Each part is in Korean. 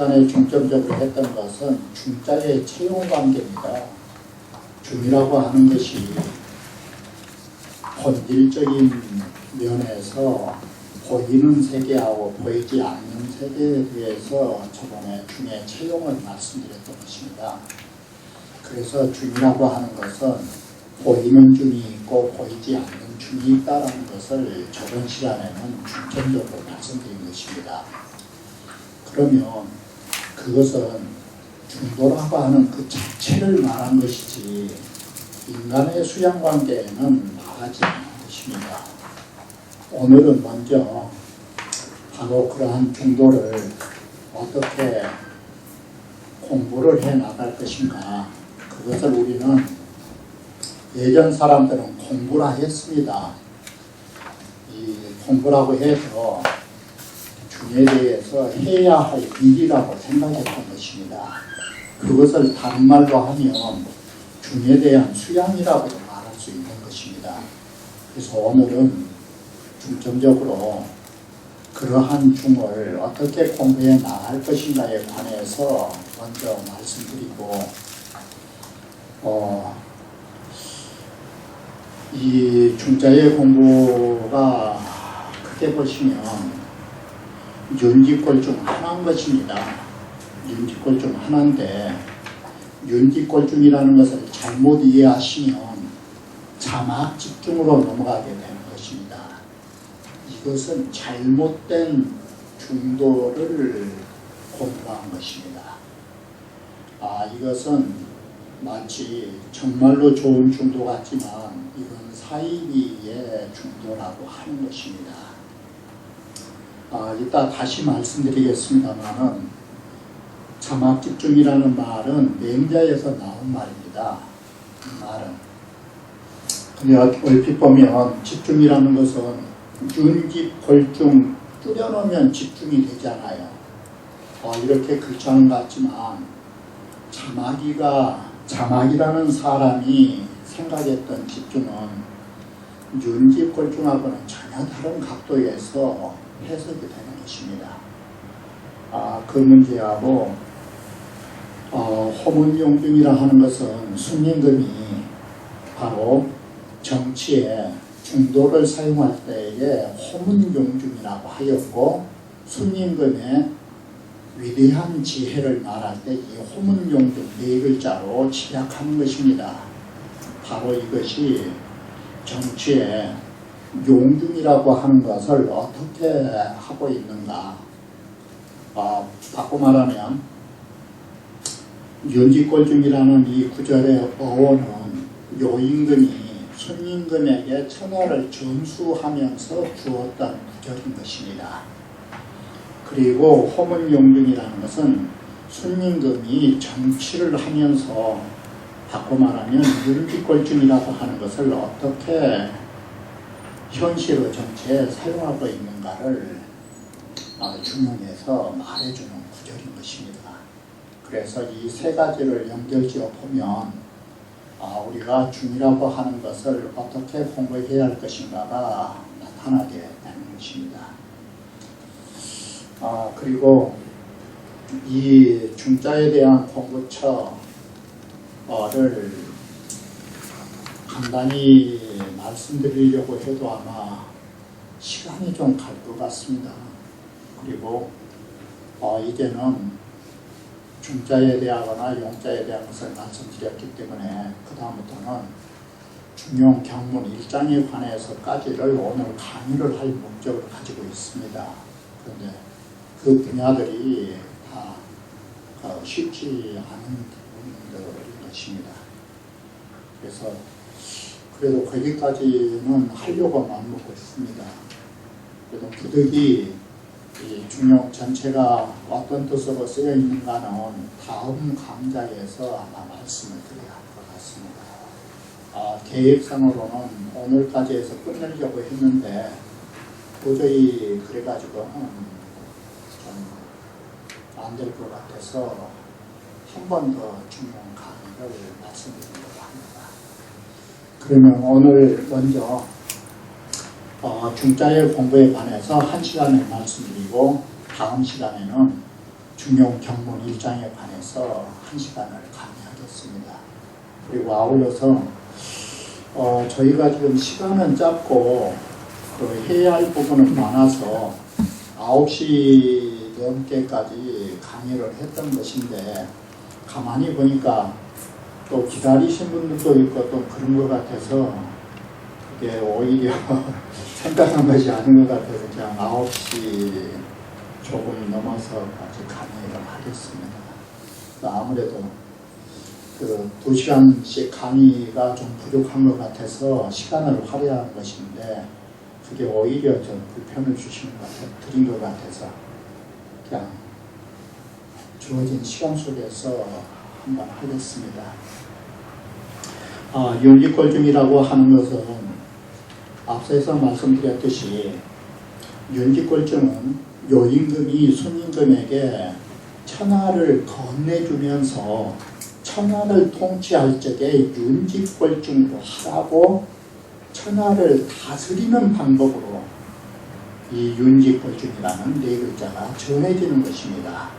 시간에 중점적으로 했던 것은 중자의 채용 관계입니다. 중이라고 하는 것이 본질적인 면에서 보이는 세계하고 보이지 않는 세계에 대해서 저번에 중의 채용을 말씀드렸던 것입니다. 그래서 중이라고 하는 것은 보이는 중이 있고 보이지 않는 중이 있다는 것을 저번 시간에는 중점적으로 말씀드린 것입니다. 그러면 그것은 중도라고 하는 그 자체를 말한 것이지 인간의 수양관계에는 말하지 않는 것입니다. 오늘은 먼저 바로 그러한 중도를 어떻게 공부를 해 나갈 것인가, 그것을 우리는 예전 사람들은 공부라 했습니다. 이 공부라고 해서 중에 대해서 해야 할 일이라고 생각했던 것입니다. 그것을 다른 말로 하면 중에 대한 수양이라고도 말할 수 있는 것입니다. 그래서 오늘은 중점적으로 그러한 중을 어떻게 공부해 나갈 것인가에 관해서 먼저 말씀드리고, 이 중자의 공부가 크게 보시면 윤지꼴 중 하나인 것입니다. 윤지꼴 중 하나인데, 윤지꼴 중이라는 것을 잘못 이해하시면 자막 집중으로 넘어가게 되는 것입니다. 이것은 잘못된 중도를 공부한 것입니다. 이것은 마치 정말로 좋은 중도 같지만 이건 사이비의 중도라고 하는 것입니다. 이따 다시 말씀드리겠습니다만은 자막 집중이라는 말은 맹자에서 나온 말입니다. 이 말은. 근데 얼핏 보면 집중이라는 것은 윤집골중 줄여놓으면 집중이 되잖아요. 이렇게 글자는 같지만 자막이라는 사람이 생각했던 집중은 윤집골중하고는 전혀 다른 각도에서 해석이 되는 것입니다. 그 문제하고 호문용중이라 하는 것은 순임금이 바로 정치에 중도를 사용할 때에 호문용중이라고 하였고, 순임금의 위대한 지혜를 말할 때 이 호문용중 네 글자로 집약하는 것입니다. 바로 이것이 정치에 용중이라고 하는 것을 어떻게 하고 있는가. 바꿔 말하면 윤지꼴중이라는 이 구절의 어원은 요임금이 순임금에게 천하를 전수하면서 주었던 구절인 것입니다. 그리고 호문용중이라는 것은 순임금이 정치를 하면서 바꿔 말하면 윤지꼴중이라고 하는 것을 어떻게 현실의 정치에 사용하고 있는가를 중용해서 말해주는 구절인 것입니다. 그래서 이 세 가지를 연결지어 보면 우리가 중이라고 하는 것을 어떻게 공부해야 할 것인가가 나타나게 되는 것입니다. 그리고 이 중자에 대한 공부처를 간단히 말씀드리려고 해도 아마 시간이 좀 갈 것 같습니다. 그리고 이제는 중자에 대하거나 용자에 대한 것을 말씀드렸기 때문에 그 다음부터는 중용 경문 1장에 관해서까지를 오늘 강의를 할 목적을 가지고 있습니다. 그런데 그 분야들이 다 쉽지 않은 부분들인 것입니다. 그래서 그래도 거기까지는 하려고 마음먹고 있습니다. 그래도 부득이 이 중용 전체가 어떤 뜻으로 쓰여 있는가는 다음 강좌에서 아마 말씀을 드려야 할 것 같습니다. 계획상으로는 오늘까지 해서 끝내려고 했는데 도저히 그래가지고 좀 안 될 것 같아서 한 번 더 중용 강의를 말씀드리려고 합니다. 그러면 오늘 먼저 중자의 공부에 관해서 한 시간을 말씀드리고, 다음 시간에는 중용 경문 1장에 관해서 1시간을 강의하겠습니다. 그리고 아울러서 저희가 지금 시간은 짧고 해야 할 부분은 많아서 9시 넘게까지 강의를 했던 것인데 가만히 보니까 또 기다리신 분들도 있고 또 그런 것 같아서 그게 오히려 생각한 것이 아닌 것 같아서 그냥 9시 조금 넘어서까지 강의를 하겠습니다. 아무래도 2시간씩 강의가 좀 부족한 것 같아서 시간을 할애한 것인데 그게 오히려 좀 불편을 드린 것 같아서 그냥 주어진 시간 속에서 한번 하겠습니다. 윤기골증이라고 하는 것은 앞서서 말씀드렸듯이 윤기골증은 요임금이 순임금에게 천하를 건네주면서 천하를 통치할 적에 윤직골증으로 하라고 천하를 다스리는 방법으로 이 윤직골증이라는 네 글자가 전해지는 것입니다.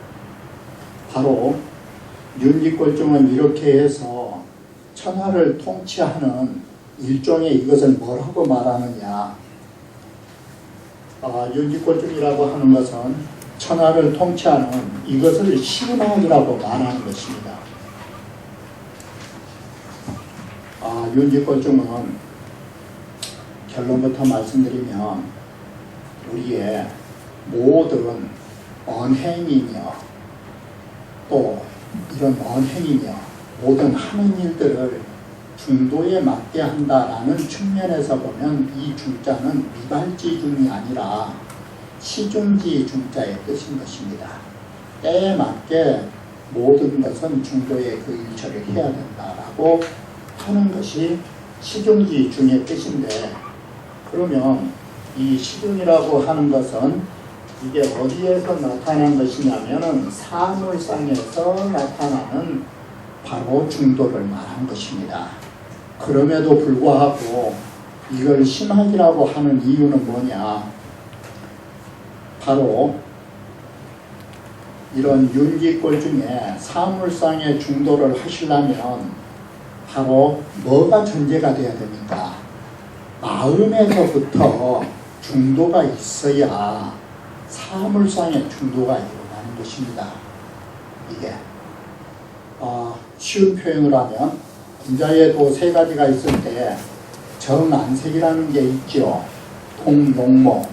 바로 윤직골증은 이렇게 해서 천하를 통치하는 일종의 이것을 뭐라고 말하느냐. 윤직골증이라고 하는 것은 천하를 통치하는 이것을 신학이라고 말하는 것입니다. 윤직골증은 결론부터 말씀드리면 우리의 모든 언행이며 또 이런 언행이며 모든 하는 일들을 중도에 맞게 한다라는 측면에서 보면 이 중자는 미발지 중이 아니라 시중지 중자의 뜻인 것입니다. 때에 맞게 모든 것은 중도에 그 일처를 해야 된다라고 하는 것이 시중지 중의 뜻인데, 그러면 이 시중이라고 하는 것은 이게 어디에서 나타난 것이냐면은 사물상에서 나타나는 바로 중도를 말한 것입니다. 그럼에도 불구하고 이걸 심학이라고 하는 이유는 뭐냐? 바로 이런 윤기골 중에 사물상의 중도를 하시려면 바로 뭐가 전제가 돼야 됩니까? 마음에서부터 중도가 있어야 사물상의 중도가 일어나는 것입니다. 이게 쉬운 표현을 하면 분자에도 세 가지가 있을 때 정안색이라는 게 있죠. 통용모,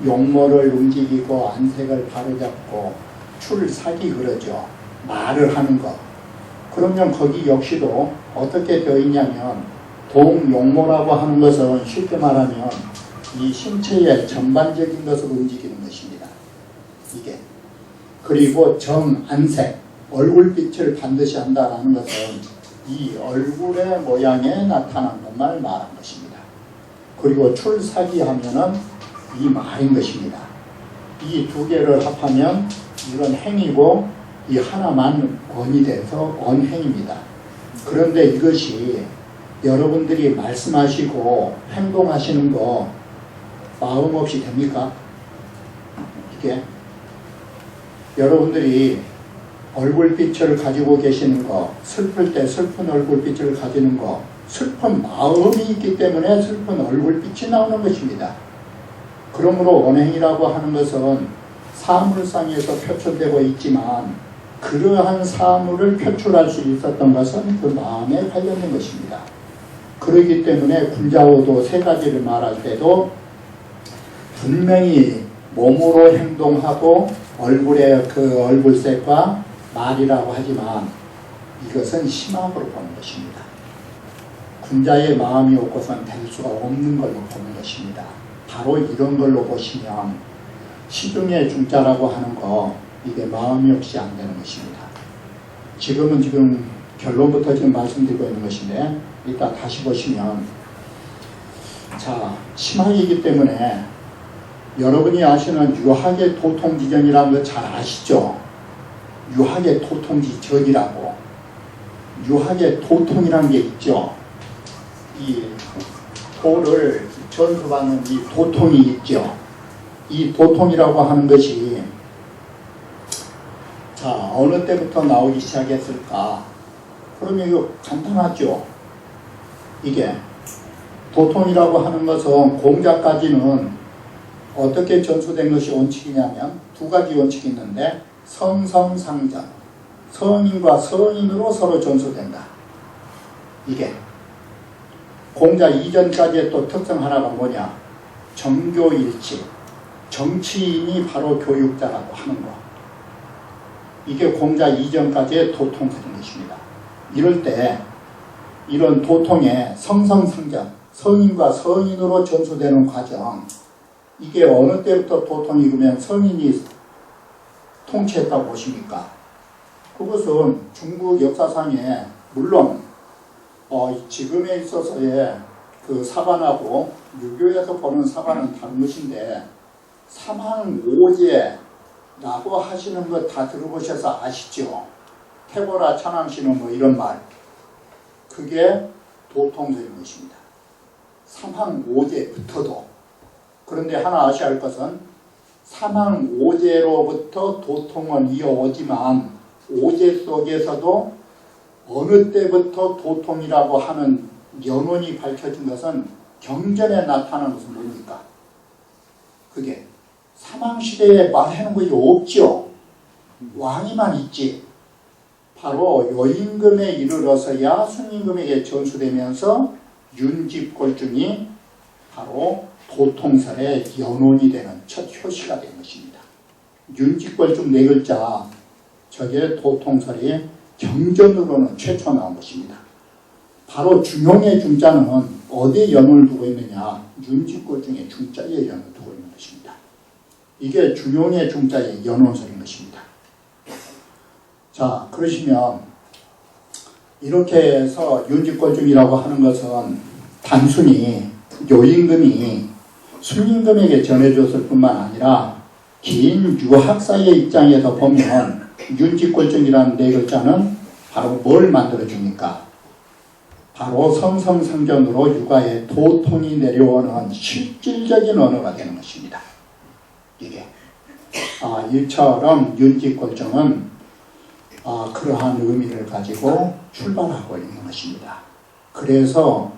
용모를 움직이고 안색을 바로잡고 출삭이 그러죠. 말을 하는 것. 그러면 거기 역시도 어떻게 되어 있냐면 동용모라고 하는 것은 쉽게 말하면 이 신체의 전반적인 것을 움직이는 것입니다. 이게. 그리고 정안색, 얼굴빛을 반드시 한다는 것은 이 얼굴의 모양에 나타난 것만 말한 것입니다. 그리고 출삭이 하면은 이 말인 것입니다. 이 두 개를 합하면 이건 행이고 이 하나만 언이 돼서 언행입니다. 그런데 이것이 여러분들이 말씀하시고 행동하시는 거 마음 없이 됩니까? 이게 여러분들이 얼굴빛을 가지고 계시는 거, 슬플 때 슬픈 얼굴빛을 가지는 거, 슬픈 마음이 있기 때문에 슬픈 얼굴빛이 나오는 것입니다. 그러므로 언행이라고 하는 것은 사물상에서 표출되고 있지만 그러한 사물을 표출할 수 있었던 것은 그 마음에 관련된 것입니다. 그렇기 때문에 군자오도 세 가지를 말할 때도 분명히 몸으로 행동하고 얼굴의 그 얼굴색과 말이라고 하지만 이것은 심학으로 보는 것입니다. 군자의 마음이 없고선 될 수가 없는 걸로 보는 것입니다. 바로 이런 걸로 보시면 시중의 중자라고 하는 거 이게 마음이 없이 안 되는 것입니다. 지금 결론부터 지금 말씀드리고 있는 것인데 이따 다시 보시면 자 심학이기 때문에 여러분이 아시는 유학의 도통지전이라는 거 잘 아시죠? 유학의 도통지전이라고 유학의 도통이라는 게 있죠. 이 도를 전수받는 이 도통이 있죠. 이 도통이라고 하는 것이 어느 때부터 나오기 시작했을까? 그러면 이거 간단하죠. 이게 도통이라고 하는 것은 공자까지는 어떻게 전수된 것이 원칙이냐면 두 가지 원칙이 있는데 성성상전, 성인과 성인으로 서로 전수된다. 이게 공자 이전까지의 또 특성 하나가 뭐냐? 정교일치, 정치인이 바로 교육자라고 하는 거. 이게 공자 이전까지의 도통설인 것입니다. 이럴 때 이런 도통의 성성상전, 성인과 성인으로 전수되는 과정, 이게 어느 때부터 도통이 그러면 성인이 통치했다고 보십니까? 그것은 중국 역사상에 물론 지금에 있어서의 그 사관하고 유교에서 보는 사관은 다른 것인데 삼항오제라고 하시는 거 다 들어보셔서 아시죠? 태고라 찬왕씨는 뭐 이런 말, 그게 도통설인 것입니다. 삼항오제부터도. 그런데 하나 아셔야 할 것은 삼항오제로부터 도통은 이어오지만 오제 속에서도 어느 때부터 도통이라고 하는 연원이 밝혀진 것은 경전에 나타나는 것은 뭡니까? 그게 삼항시대에 말하는 것이 없죠. 왕이만 있지. 바로 요임금에 이르러서야 순임금에게 전수되면서 윤집골중이 바로 도통설의 연원이 되는 첫 효시가 된 것입니다. 윤집골중 네 글자, 저게 도통설이 경전으로는 최초 나온 것입니다. 바로 중용의 중자는 어디에 연원을 두고 있느냐? 윤집골중의 중자에 연원을 두고 있는 것입니다. 이게 중용의 중자의 연원설인 것입니다. 자, 그러시면 이렇게 해서 윤집골중이라고 하는 것은 단순히 요임금이 순임금에게 전해줬을 뿐만 아니라 긴 유학사의 입장에서 보면 윤집골중이라는 네 글자는 바로 뭘 만들어줍니까? 바로 성성상전으로 육아에 도통이 내려오는 실질적인 언어가 되는 것입니다. 이게 이처럼 윤집골중은 그러한 의미를 가지고 출발하고 있는 것입니다. 그래서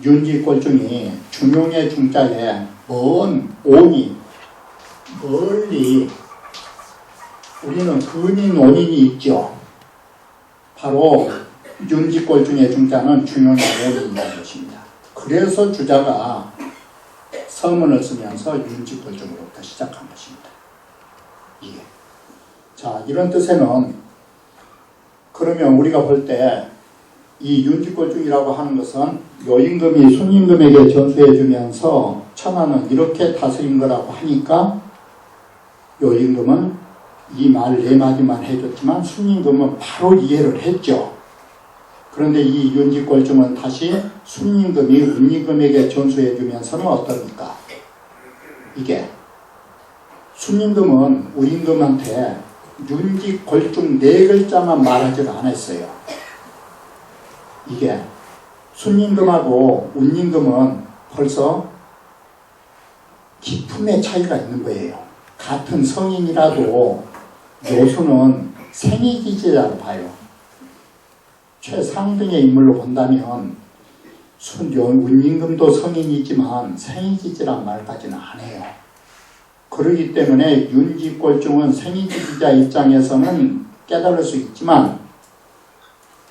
윤집골중이 중용의 중자에 먼 온이 멀리 우리는 근인 온인이 있죠. 바로 윤집골중의 중자는 중용의 온인이라는 것입니다. 그래서 주자가 서문을 쓰면서 윤집골중으로부터 시작한 것입니다. 이게. 자, 이런 뜻에는 그러면 우리가 볼 때 이 윤집골중이라고 하는 것은 요임금이 순임금에게 전수해주면서 천하는 이렇게 다스린 거라고 하니까 요임금은 이 말 네 마디만 해줬지만 순임금은 바로 이해를 했죠. 그런데 이 윤집골중은 다시 순임금이 운임금에게 전수해주면서는 어떻습니까? 이게 순임금은 운임금한테 윤집골중 네 글자만 말하지 않았어요. 이게 순임금하고 운임금은 벌써 기품의 차이가 있는 거예요. 같은 성인이라도 요수는 생이지제라고 봐요. 최상등의 인물로 본다면 운임금도 성인이지만 생이지제란 말까지는 안 해요. 그렇기 때문에 윤집골중은 생이지자 입장에서는 깨달을 수 있지만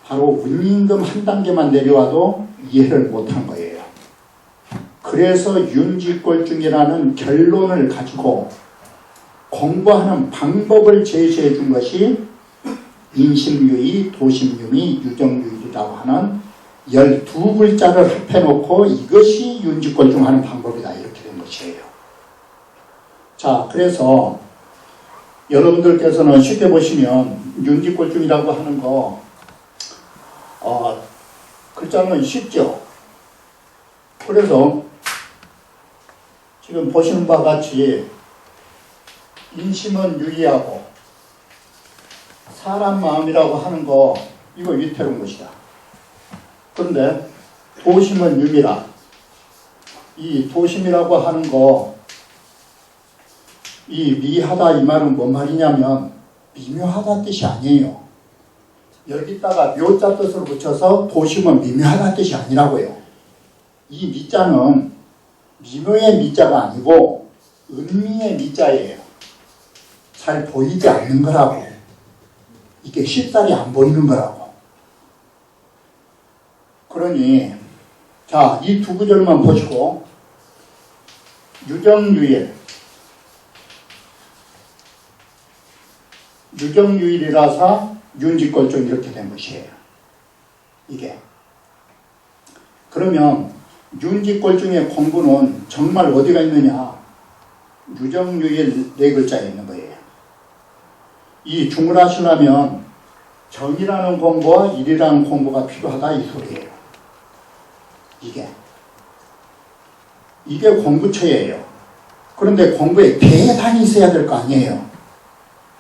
바로 운임금 한 단계만 내려와도 이해를 못한 거예요. 그래서 윤집골중이라는 결론을 가지고 공부하는 방법을 제시해 준 것이 인심유의, 도심유의, 유정유의라고 하는 12글자를 합해놓고 이것이 윤집골중 하는 방법이다 이렇게 된 것이에요. 자, 그래서 여러분들께서는 쉽게 보시면 윤집골중이라고 하는 거 글자는 쉽죠. 그래서 지금 보시는 바와 같이 인심은 유의하고 사람 마음이라고 하는 거 이거 위태로운 것이다. 그런데 도심은 유미라. 이 도심이라고 하는 거 이 미하다 이 말은 뭔 말이냐면 미묘하다는 뜻이 아니에요. 여기다가 묘자 뜻을 붙여서 도심은 미묘하다는 뜻이 아니라고요. 이 미자는 미묘의 미자가 아니고 은미의 미자예요. 잘 보이지 않는 거라고. 이게 쉽사리 안 보이는 거라고. 그러니 자, 이 두 구절만 보시고 유정유일이라서 윤직골중 이렇게 된 것이에요. 이게. 그러면 윤직골중의 공부는 정말 어디가 있느냐? 유정유일 네 글자에 있는 거예요. 이 중을 하시려면 정이라는 공부와 일이라는 공부가 필요하다 이 소리예요. 이게 공부처예요. 그런데 공부에 대상이 있어야 될 거 아니에요.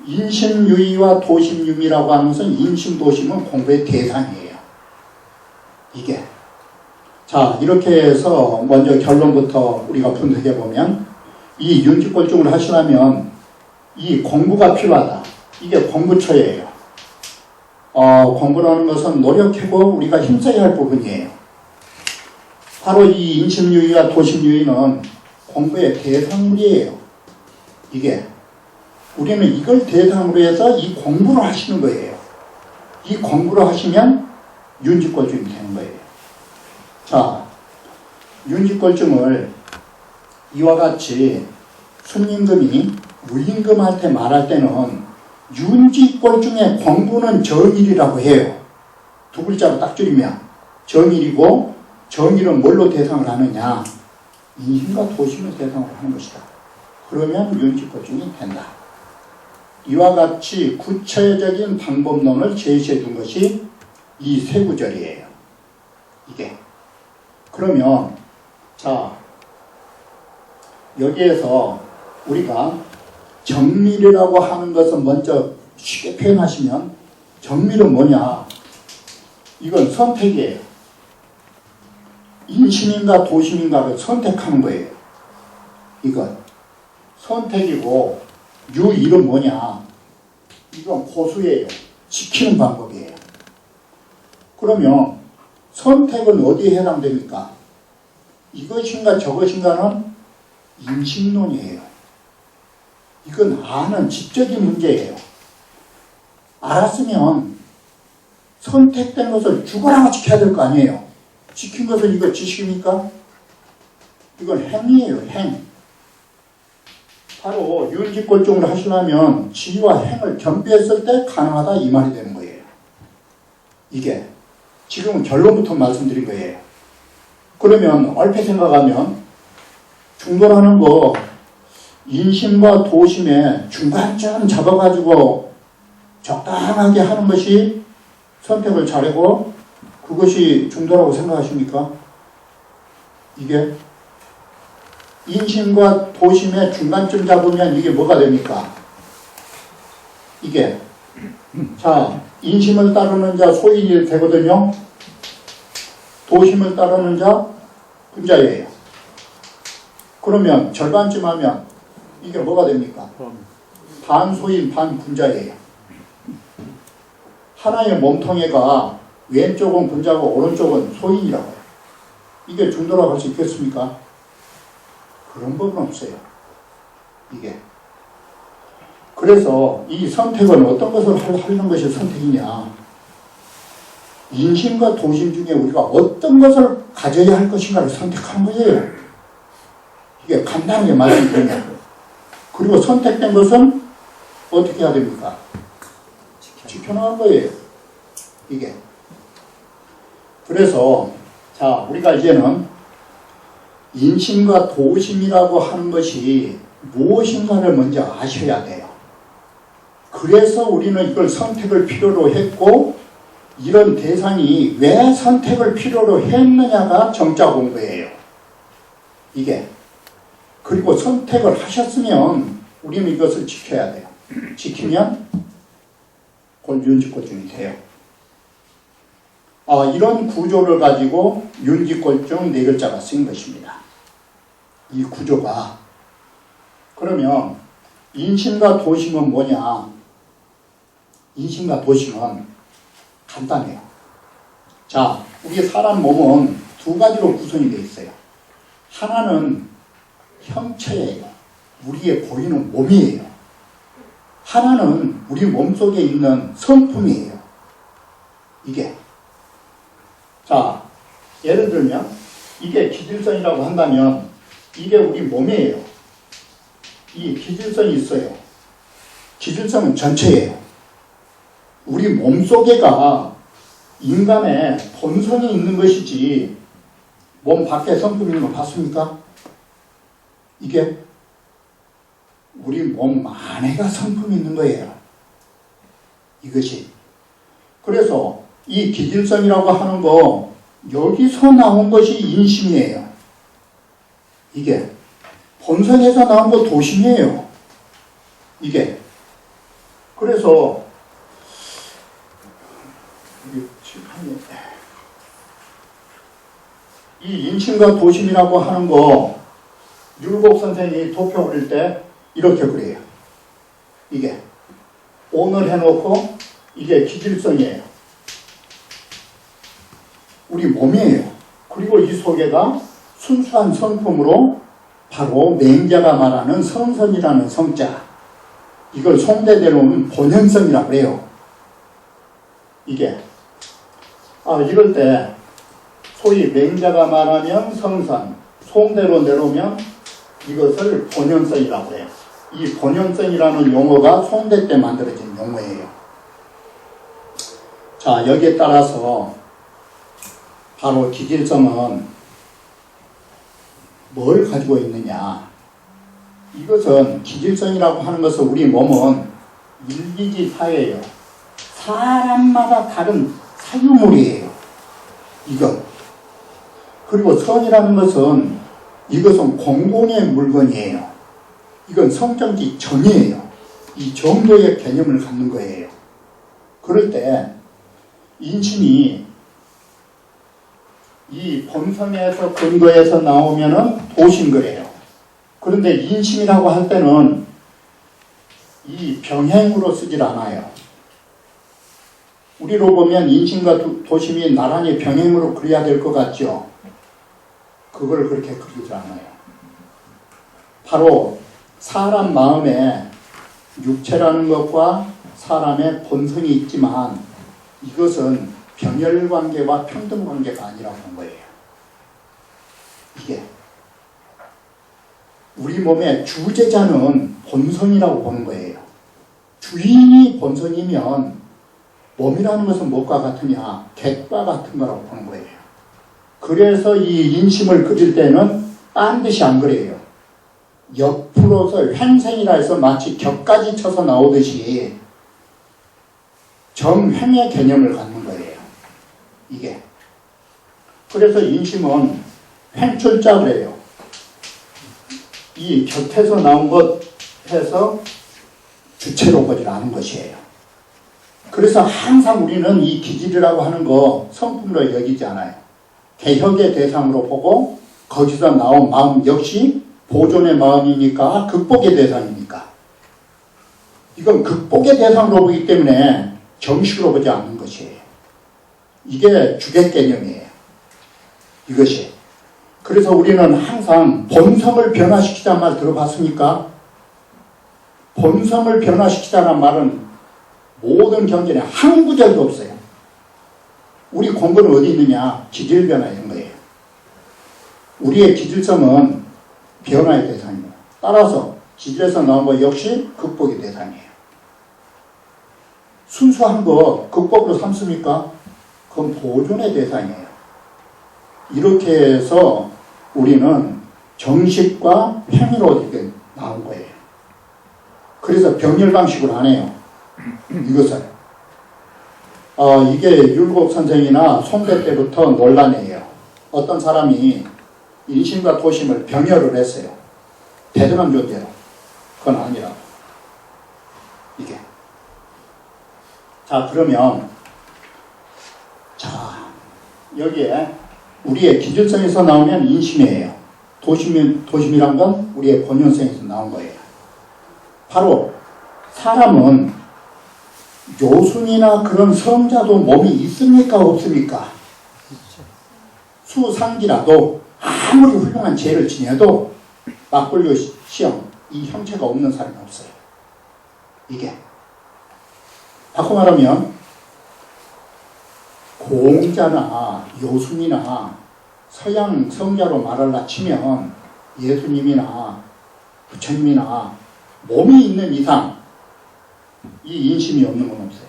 인심유의와 도심유의라고 하는 것은 인심도심은 공부의 대상이에요. 이게. 자, 이렇게 해서 먼저 결론부터 우리가 분석해 보면 이 윤직골중을 하시려면 이 공부가 필요하다. 이게 공부처예요. 공부라는 것은 노력하고 우리가 힘써야 할 부분이에요. 바로 이 인심유의와 도심유의는 공부의 대상물이에요. 이게. 우리는 이걸 대상으로 해서 이 공부를 하시는 거예요. 이 공부를 하시면 윤직골중이 되는 거예요. 자, 윤직골중을 이와 같이 순임금이 무임금할 때 말할 때는 윤직골중의 공부는 정일이라고 해요. 두 글자로 딱 줄이면 정일이고, 정일은 뭘로 대상을 하느냐? 인심과 도심을 대상으로 하는 것이다. 그러면 윤직골중이 된다. 이와 같이 구체적인 방법론을 제시해 준 것이 이 세 구절이에요. 이게. 그러면 자, 여기에서 우리가 정밀이라고 하는 것은 먼저 쉽게 표현하시면 정밀은 뭐냐? 이건 선택이에요. 인심인가 도심인가를 선택하는 거예요. 이건 선택이고, 유일은 뭐냐? 이건 고수예요. 지키는 방법이에요. 그러면 선택은 어디에 해당됩니까? 이것인가 저것인가는 인식론이에요. 이건 아는 지적인 문제예요. 알았으면 선택된 것을 죽어라 지켜야 될 거 아니에요. 지킨 것을 이거 지식입니까? 이건 행위예요. 행. 바로 윤직골중을 하시려면 지와 행을 겸비했을 때 가능하다 이 말이 되는 거예요. 이게 지금은 결론부터 말씀드린 거예요. 그러면 얼핏 생각하면 중도라는 거 인심과 도심의 중간쯤 잡아가지고 적당하게 하는 것이 선택을 잘하고 그것이 중도라고 생각하십니까? 이게 인심과 도심의 중간쯤 잡으면 이게 뭐가 됩니까? 이게 자, 인심을 따르는 자 소인이 되거든요. 도심을 따르는 자 분자예요. 그러면 절반쯤 하면 이게 뭐가 됩니까? 반 소인 반 분자예요. 하나의 몸통애가 왼쪽은 분자고 오른쪽은 소인이라고 해요. 이게 중도라고 할 수 있겠습니까? 그런 법은 없어요. 이게. 그래서 이 선택은 어떤 것을 하는 것이 선택이냐? 인심과 도심 중에 우리가 어떤 것을 가져야 할 것인가를 선택하는 거예요. 이게 간단하게 말씀드리면. 그리고 선택된 것은 어떻게 해야 됩니까? 지켜나갈 거예요. 이게. 그래서 자, 우리가 이제는 인심과 도심이라고 하는 것이 무엇인가를 먼저 아셔야 돼요. 그래서 우리는 이걸 선택을 필요로 했고 이런 대상이 왜 선택을 필요로 했느냐가 정자 공부예요. 이게. 그리고 선택을 하셨으면 우리는 이것을 지켜야 돼요. 지키면 곧 윤직골중이 돼요. 이런 구조를 가지고 윤직골중 네 글자가 쓰인 것입니다. 이 구조가. 그러면 인심과 도심은 뭐냐? 인심과 도심은 간단해요. 자, 우리 사람 몸은 두 가지로 구성이 되어 있어요. 하나는 형체예요. 우리의 보이는 몸이에요. 하나는 우리 몸속에 있는 성품이에요. 이게. 자, 예를 들면 이게 기질성이라고 한다면 이게 우리 몸이에요. 이 기질성이 있어요. 기질성은 전체예요. 우리 몸속에가 인간의 본성이 있는 것이지 몸 밖에 성품 있는 거 봤습니까? 이게 우리 몸 안에가 성품이 있는 거예요. 이것이. 그래서 이 기질성이라고 하는 거 여기서 나온 것이 인심이에요. 이게 본성에서 나온 거 도심이에요. 이게. 그래서 이 인심과 도심이라고 하는 거 율곡 선생이 도표 그릴 때 이렇게 그래요. 이게 온을 해놓고 이게 기질성이에요. 우리 몸이에요. 그리고 이 속에가 순수한 성품으로 바로 맹자가 말하는 성선이라는 성자, 이걸 송대대로는 본현성이라고 그래요. 이게 이럴 때 소위 맹자가 말하면 성선, 송대로 내놓으면 이것을 본현성이라고 해요. 이 본현성이라는 용어가 송대 때 만들어진 용어예요. 자, 여기에 따라서 바로 기질성은 뭘 가지고 있느냐. 이것은 기질성이라고 하는 것은 우리 몸은 일기기사예요. 사람마다 다른 사유물이에요. 이건. 그리고 선이라는 것은 이것은 공공의 물건이에요. 이건 성정지 정이에요. 이 정도의 개념을 갖는 거예요. 그럴 때 인심이 이 본성에서 근거에서 나오면은 도심거래요. 그런데 인심이라고 할 때는 이 병행으로 쓰질 않아요. 우리로 보면 인심과 도심이 나란히 병행으로 그려야 될 것 같죠? 그걸 그렇게 그리지 않아요. 바로 사람 마음에 육체라는 것과 사람의 본성이 있지만 이것은 병렬관계와 평등관계가 아니라고 하는 거예요. 이게 우리 몸의 주제자는 본성이라고 보는 거예요. 주인이 본성이면 몸이라는 것은 무엇과 같으냐? 객과 같은 거라고 보는 거예요. 그래서 이 인심을 그릴 때는 반드시 안 그래요. 옆으로서 횡생이라 해서 마치 격까지 쳐서 나오듯이 정횡의 개념을 갖는 거예요. 이게. 그래서 인심은 횡출자 그래요. 이 곁에서 나온 것 해서 주체로 보질 않은 것이에요. 그래서 항상 우리는 이 기질이라고 하는 거 성품으로 여기지 않아요. 개혁의 대상으로 보고 거기서 나온 마음 역시 보존의 마음이니까 극복의 대상이니까. 이건 극복의 대상으로 보기 때문에 정식으로 보지 않는 것이에요. 이게 주객 개념이에요. 이것이. 그래서 우리는 항상 본성을 변화시키자는 말 들어봤습니까? 본성을 변화시키자는 말은 모든 경전에 한 구절도 없어요. 우리 공부는 어디 있느냐? 기질 변화 이런 거예요. 우리의 기질성은 변화의 대상이에요. 따라서 기질에서 나온 것 역시 극복의 대상이에요. 순수한 거 극복으로 삼습니까? 그건 보존의 대상이에요. 이렇게 해서 우리는 정식과 행위로 이렇게 나온 거예요. 그래서 병렬 방식으로 안 해요. 이것을. 이게 율곡 선생이나 송대 때부터 논란이에요. 어떤 사람이 인심과 도심을 병렬을 했어요. 대등한 존재로. 그건 아니라고. 이게. 자, 그러면 여기에 우리의 기질성에서 나오면 인심이에요. 도심이란 건 우리의 본연성에서 나온 거예요. 바로 사람은 요순이나 그런 성자도 몸이 있습니까 없습니까? 수상기라도 아무리 훌륭한 죄를 지내도 맞불교 시험 이 형체가 없는 사람이 없어요. 이게 바꿔 말하면 공자나 요순이나 서양 성자로 말할라 치면 예수님이나 부처님이나 몸이 있는 이상 이 인심이 없는 건 없어요.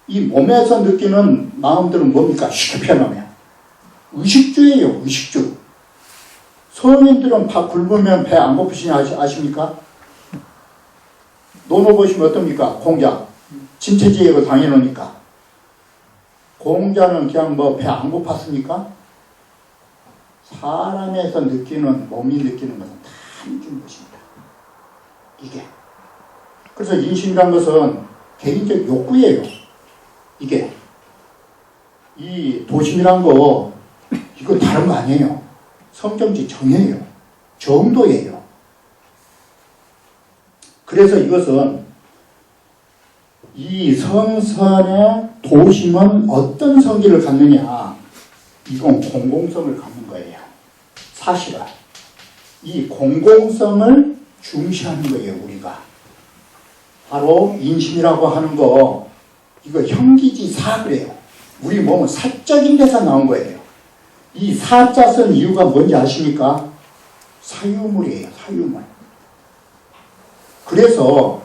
이 몸에서 느끼는 마음들은 뭡니까? 쉽게 표현하면 의식주예요. 의식주. 성인들은 밥 굶으면 배 안 고프시냐 아십니까? 논어 보시면 어떻습니까? 공자 진체지혜로 당해놓으니까 공자는 그냥 뭐 배 안 고팠습니까? 사람에서 느끼는 몸이 느끼는 것은 다 힘준 것입니다. 이게 그래서 인심이란 것은 개인적 욕구예요. 이게 이 도심이란 거 이거 다른 거 아니에요. 성경지 정예요. 정도예요. 그래서 이것은 이 성선의 도심은 어떤 성질을 갖느냐 이건 공공성을 갖는 거예요. 사실은 이 공공성을 중시하는 거예요. 우리가 바로 인심이라고 하는 거 이거 형기지사 그래요. 우리 몸은 사적인 데서 나온 거예요. 이 사자 쓴 이유가 뭔지 아십니까? 사유물이에요. 사유물. 그래서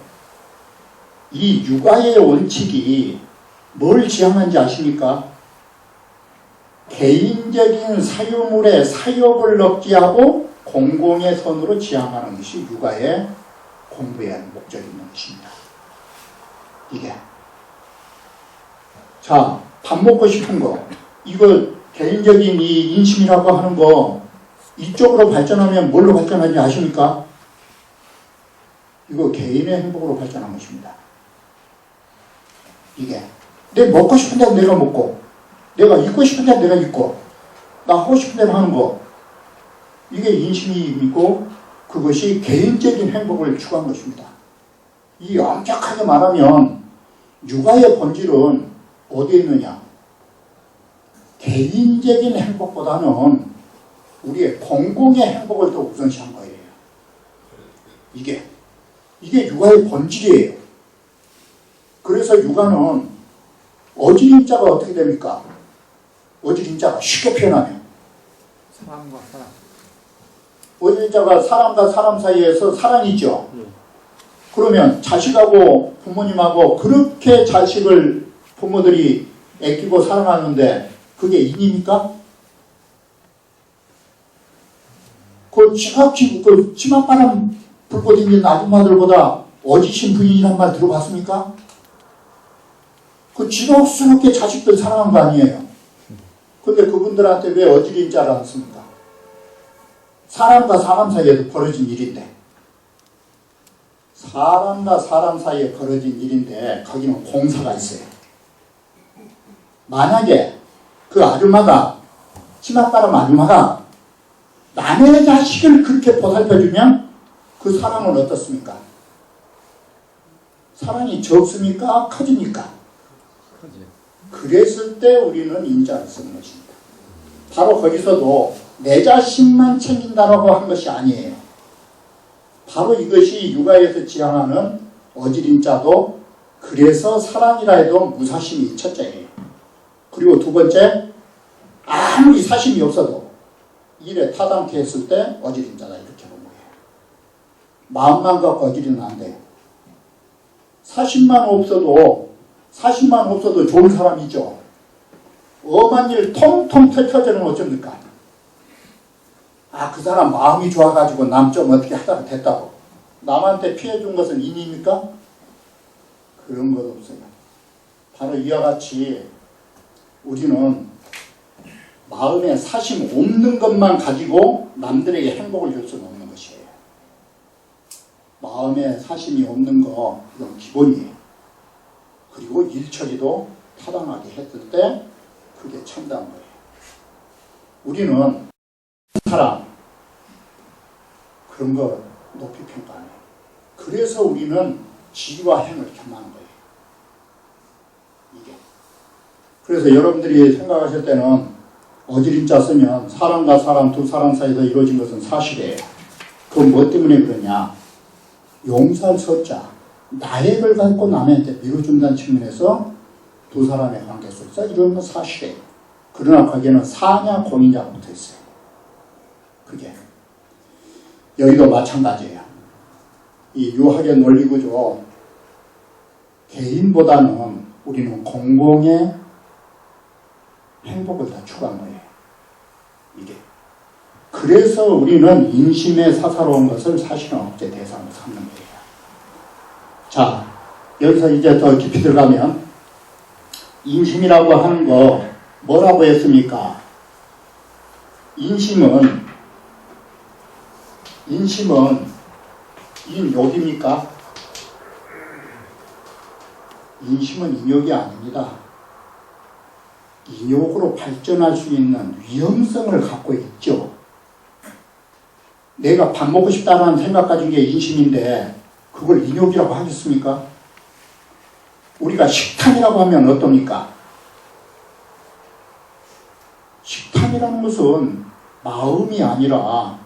이 육아의 원칙이 뭘 지향한지 아십니까? 개인적인 사유물에 사욕을 넣지 하고 공공의 선으로 지향하는 것이 육아의 공부의 목적이 있는 것입니다. 이게 자, 밥 먹고 싶은 거 이거 개인적인 이 인심이라고 하는 거 이쪽으로 발전하면 뭘로 발전하는지 아십니까? 이거 개인의 행복으로 발전한 것입니다. 이게 내 먹고 싶은 대로 내가 먹고 내가 입고 싶은 대로 내가 입고 나 하고 싶은 대로 하는 거 이게 인심이고 그것이 개인적인 행복을 추구한 것입니다. 이 엄격하게 말하면 육아의 본질은 어디에 있느냐? 개인적인 행복보다는 우리의 공공의 행복을 더 우선시한 거예요. 이게 육아의 본질이에요. 그래서 육아는 어지린자가 어떻게 됩니까? 어지린자가 쉽게 표현하면 사람과 사람. 어지린자가 사람과 사람 사이에서 사랑이죠. 그러면 자식하고 부모님하고 그렇게 자식을 부모들이 아끼고 사랑하는데 그게 인입니까? 그 치맛바람 불고 댕기는 아줌마들보다 어지신 부인이란 말 들어봤습니까? 그 지독스럽게 자식들 사랑한 거 아니에요. 근데 그분들한테 왜 어지린 자를 않습니까? 사람과 사람 사이에도 벌어진 일인데 사람과 사람 사이에 벌어진 일인데 거기는 공사가 있어요. 만약에 그 아줌마가 치맛바람 아줌마가 남의 자식을 그렇게 보살펴주면 그 사랑은 어떻습니까? 사랑이 적습니까? 커집니까? 그랬을 때 우리는 인자를 쓰는 것입니다. 바로 거기서도 내 자식만 챙긴다라고 한 것이 아니에요. 바로 이것이 육아에서 지향하는 어지린자도 그래서 사랑이라 해도 무사심이 첫째예요. 그리고 두 번째 아무리 사심이 없어도 일에 타당케 했을 때 어지린자다 이렇게 본 거예요. 마음만 갖고 어지리면 안 돼요. 사심만 없어도 좋은 사람이죠. 엄한 일 통통 털켜주는 어쩝니까? 그 사람 마음이 좋아가지고 남 좀 어떻게 하다가 됐다고. 남한테 피해준 것은 인입니까? 그런 것 없어요. 바로 이와 같이 우리는 마음에 사심 없는 것만 가지고 남들에게 행복을 줄 수는 없는 것이에요. 마음에 사심이 없는 거 이건 기본이에요. 그리고 일처리도 타당하게 했을 때 그게 참다운 거예요. 우리는 사람 그런 거 높이 평가해요. 그래서 우리는 지와 행을 겸하는 거예요. 이게. 그래서 여러분들이 생각하실 때는 어지린자 쓰면 사람과 사람, 두 사람 사이에서 이루어진 것은 사실이에요. 그건 뭐 때문에 그러냐? 용서할 서자, 나액을 갖고 남한테 밀어준다는 측면에서 두 사람의 관계 속에서 이런 건 사실이에요. 그러나 거기에는 사냐 공이냐가 붙어 있어요. 그게. 여기도 마찬가지예요. 이 유학의 논리구조, 개인보다는 우리는 공공의 행복을 더 추구한 거예요. 이게. 그래서 우리는 인심에 사사로운 것을 사실은 억제 대상으로 삼는 거예요. 자, 여기서 이제 더 깊이 들어가면 인심이라고 하는 거 뭐라고 했습니까? 인심은 인욕입니까? 인심은 인욕이 아닙니다. 인욕으로 발전할 수 있는 위험성을 갖고 있죠. 내가 밥 먹고 싶다는 생각 가진 게 인심인데 그걸 인욕이라고 하겠습니까? 우리가 식탐이라고 하면 어떻습니까? 식탐이라는 것은 마음이 아니라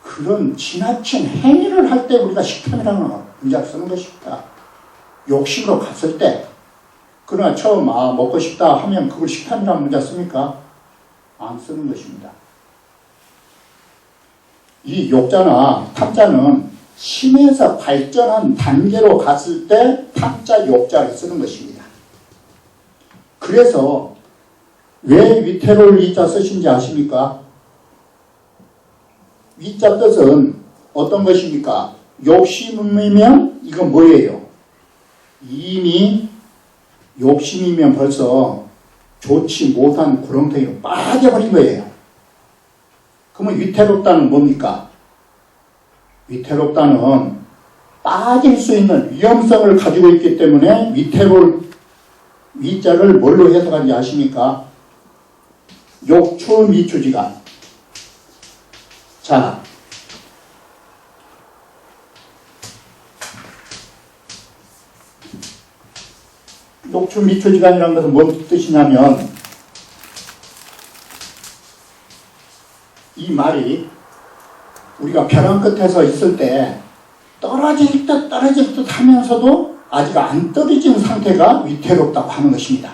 그런 지나친 행위를 할 때 우리가 식탐이라는 문자를 쓰는 것입니다. 욕심으로 갔을 때. 그러나 처음 먹고 싶다 하면 그걸 식탐이라는 문자 씁니까? 안 쓰는 것입니다. 이 욕자나 탐자는 심에서 발전한 단계로 갔을 때 탐자 욕자를 쓰는 것입니다. 그래서 왜 위태로울 위자 쓰신지 아십니까? 위자 뜻은 어떤 것입니까? 욕심이면 이건 뭐예요? 이미 욕심이면 벌써 좋지 못한 구렁텅이로 빠져버린 거예요. 그러면 위태롭다는 뭡니까? 위태롭다는 빠질 수 있는 위험성을 가지고 있기 때문에 위태로울 위자를 뭘로 해석하는지 아십니까? 욕추 미추지간. 자, 욕추 미추지간이라는 것은 뭔 뜻이냐면 이 말이 우리가 벼랑 끝에서 있을 때 떨어질 듯 하면서도 아직 안 떨어진 상태가 위태롭다고 하는 것입니다.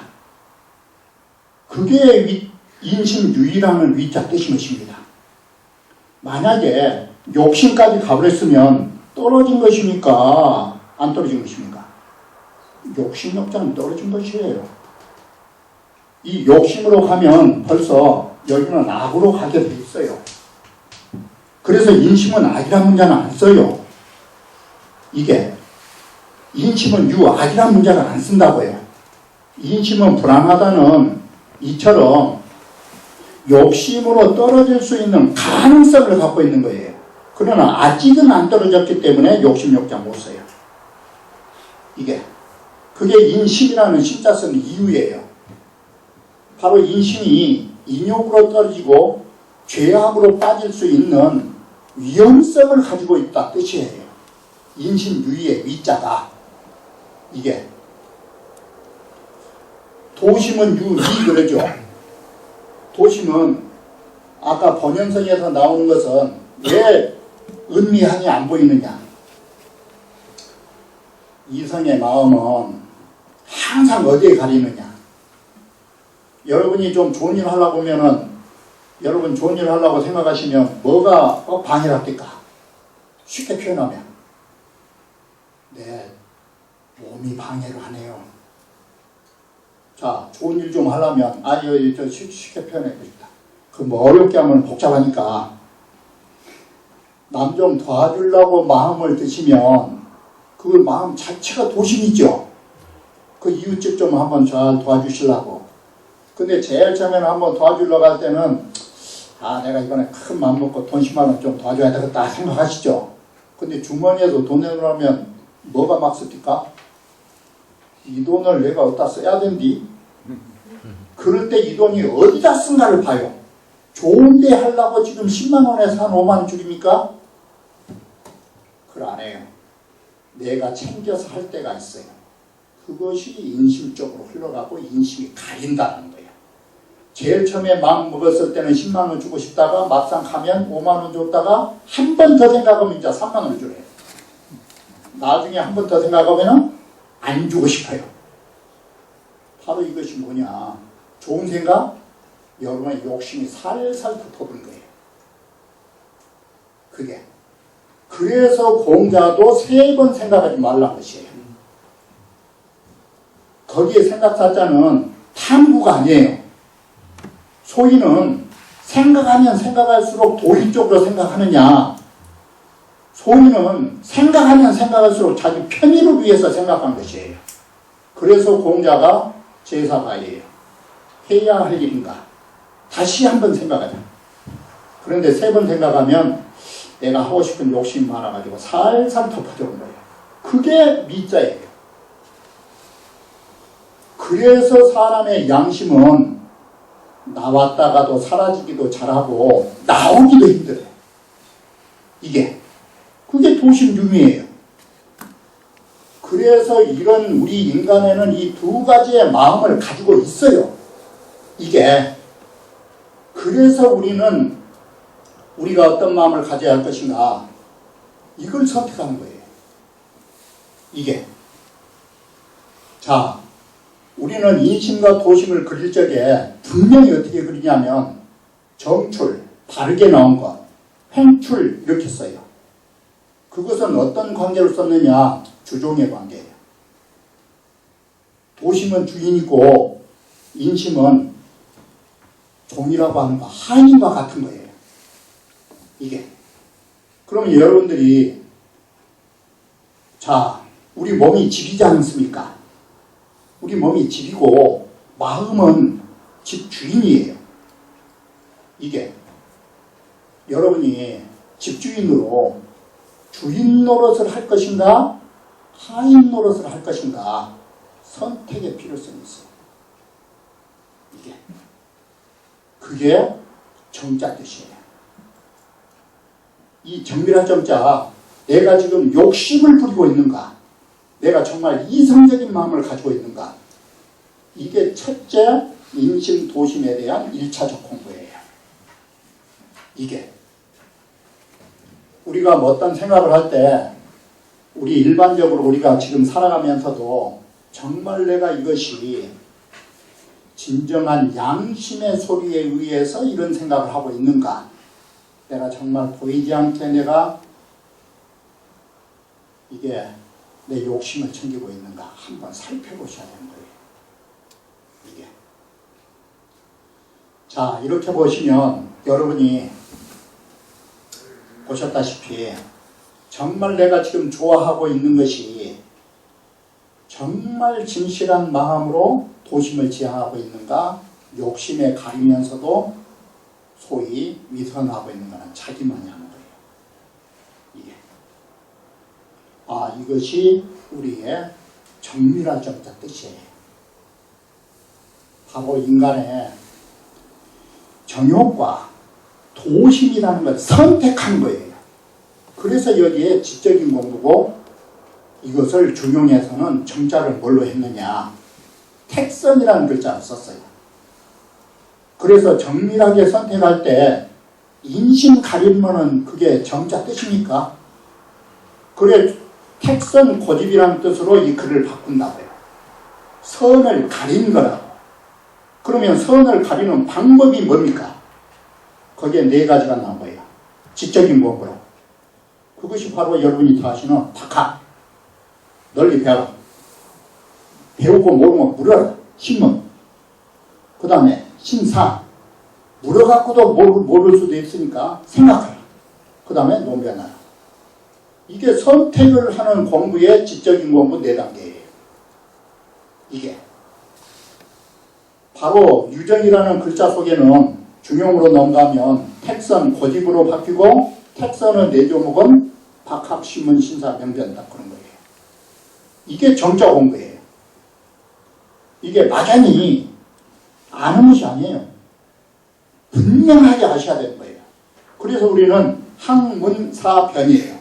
그게 인심유의라는 위자 뜻인 것입니다. 만약에 욕심까지 가버렸으면 떨어진 것입니까? 안 떨어진 것입니까? 욕심 욕자는 떨어진 것이에요. 이 욕심으로 가면 벌써 여기는 악으로 가게 돼 있어요. 그래서 인심은 악이란 문자는 안 써요. 이게 인심은 유악이란 문자를 안 쓴다고요. 인심은 불안하다는 이처럼 욕심으로 떨어질 수 있는 가능성을 갖고 있는 거예요. 그러나 아직은 안 떨어졌기 때문에 욕심 욕자 못 써요. 이게 그게 인심이라는 신자 쓰는 이유예요. 바로 인심이 인욕으로 떨어지고 죄악으로 빠질 수 있는 위험성을 가지고 있다 뜻이에요. 인심유의의 위자다. 이게 도심은 유이 그러죠. 도심은 아까 번연성에서 나오는 것은 왜 은미한이 안 보이느냐. 이성의 마음은 항상 어디에 가리느냐. 여러분이 좀 좋은 일 하려고 하면은 여러분 좋은 일 하려고 생각하시면 뭐가 방해를 합니까? 쉽게 표현하면 내 몸이 방해를 하네요. 자, 좋은 일 좀 하려면 쉽게 표현해 보겠다. 그 뭐 어렵게 하면 복잡하니까 남 좀 도와주려고 마음을 드시면 그 마음 자체가 도심이죠. 그 이웃집 좀 한번 잘 도와주시려고. 근데 제일 처음에는 한번 도와주려고 할 때는 내가 이번에 큰 마음 먹고 돈 10만 원 좀 도와줘야 되겠다 생각하시죠. 근데 주머니에서 돈 내놓으면 뭐가 막 씁니까? 이 돈을 내가 어디다 써야 된디? 그럴 때 이 돈이 어디다 쓴가를 봐요. 좋은데 하려고 지금 10만 원에서 한 5만 원 줄입니까? 그걸 안 해요. 내가 챙겨서 할 때가 있어요. 그것이 인심적으로 흘러가고 인심이 가린다는 거예요. 제일 처음에 마음 먹었을 때는 10만 원 주고 싶다가 막상 가면 5만 원 줬다가 한 번 더 생각하면 이제 3만 원을 주래요. 나중에 한 번 더 생각하면 안 주고 싶어요. 바로 이것이 뭐냐. 좋은 생각? 여러분의 욕심이 살살 덮어버린 거예요. 그게. 그래서 공자도 3번 생각하지 말라는 것이에요. 거기에 생각사자는 탐구가 아니에요. 소위는 생각하면 생각할수록 도의적으로 생각하느냐, 소위는 생각하면 생각할수록 자기 편의를 위해서 생각한 것이에요. 그래서 공자가 제사가예요. 해야 할 일인가? 다시 한번 생각하자. 그런데 3번 생각하면 내가 하고 싶은 욕심이 많아가지고 살살 덮어져온 거예요. 그게 미자예요. 그래서 사람의 양심은 나왔다가도 사라지기도 잘하고 나오기도 힘들어요. 그게 도심유미예요. 그래서 이런 우리 인간에는 이 2가지의 마음을 가지고 있어요. 그래서 우리가 어떤 마음을 가져야 할 것인가, 이걸 선택하는 거예요. 자, 우리는 인심과 도심을 그릴 적에 분명히 어떻게 그리냐면 정출, 바르게 나온 것, 횡출 이렇게 써요. 그것은 어떤 관계로 썼느냐? 주종의 관계예요. 도심은 주인이고 인심은 종이라고 하는 거, 하인과 같은 거예요. 그러면 여러분들이, 자, 우리 몸이 집이지 않습니까? 우리 몸이 집이고 마음은 집 주인이에요. 여러분이 집주인으로 주인 노릇을 할 것인가, 하인 노릇을 할 것인가, 선택의 필요성이 있어요. 그게 정자 뜻이에요. 이 정밀한 정자, 내가 지금 욕심을 부리고 있는가, 내가 정말 이성적인 마음을 가지고 있는가, 이게 첫째 인심 도심에 대한 1차적 공부예요. 우리가 어떤 생각을 할 때, 우리 일반적으로 우리가 지금 살아가면서도 정말 내가 이것이 진정한 양심의 소리에 의해서 이런 생각을 하고 있는가, 내가 정말 보이지 않게 내가 내 욕심을 챙기고 있는가 한번 살펴보셔야 되는 거예요. 자, 이렇게 보시면 여러분이 보셨다시피 정말 내가 지금 좋아하고 있는 것이 정말 진실한 마음으로 도심을 지향하고 있는가, 욕심에 가리면서도 소위 위선하고 있는 것은 자기만이 하는 거예요. 이것이 우리의 정밀한 정자 뜻이에요. 바로 인간의 정욕과 도심이라는 걸 선택한 거예요. 그래서 여기에 지적인 공부고, 이것을 중용에서는 정자를 뭘로 했느냐, 택선이라는 글자를 썼어요. 그래서 정밀하게 선택할 때 인심 가리면은 그게 정자 뜻입니까? 그래, 택선 고집이라는 뜻으로 이 글을 바꾼다고요. 선을 가린 거라고. 그러면 선을 가리는 방법이 뭡니까? 거기에 4가지가 나온 거예요. 지적인 공부로. 그것이 바로 여러분이 다 하시는 박학. 널리 배워라. 배우고 모르면 물어라. 신문. 그 다음에 신사. 물어갖고도 모를 수도 있으니까 생각하라. 그 다음에 논변하라. 이게 선택을 하는 공부의 지적인 공부 4단계예요. 바로 유정이라는 글자 속에는 중용으로 넘어가면 택선 고집으로 바뀌고, 택선의 4조목은 박학, 신문, 신사, 명변, 딱 그런 거예요. 이게 정자 공부예요. 이게 막연히 아는 것이 아니에요. 분명하게 아셔야 되는 거예요. 그래서 우리는 학문사변이에요.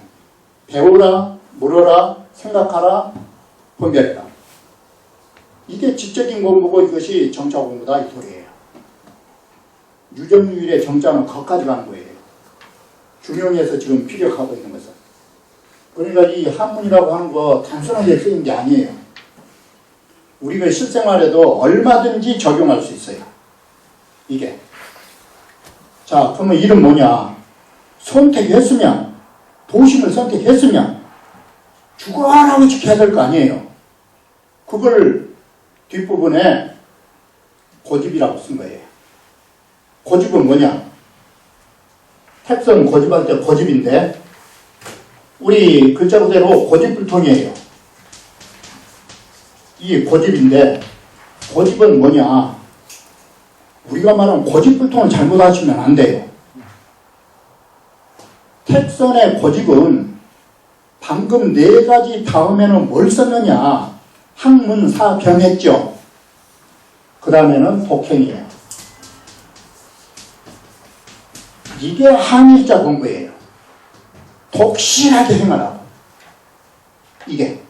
배우라, 물어라, 생각하라, 분별해라. 이게 지적인 공부고 이것이 정자 공부다 이 소리예요. 유정유일의 정자는 거기까지 가는 거예요. 균형에서 지금 피력하고 있는 것은. 그러니까 이 한문이라고 하는 거 단순하게 쓰인 게 아니에요. 우리가 실생활에도 얼마든지 적용할 수 있어요. 이게. 자, 그러면 이름 뭐냐? 선택했으면, 도심을 선택했으면 죽어라고 지켜야 될 거 아니에요. 그걸 뒷부분에 고집이라고 쓴 거예요. 고집은 뭐냐? 택선 고집할 때 고집인데 우리 글자 그대로 고집불통이에요. 이 고집인데 고집은 뭐냐? 우리가 말하는 고집불통을 잘못하시면 안 돼요. 택선의 고집은 방금 네 가지 다음에는 뭘 썼느냐? 학문사변했죠. 그 다음에는 독행이에요. 이게 한일자 공부예요. 독실하게 행하라고. 이게.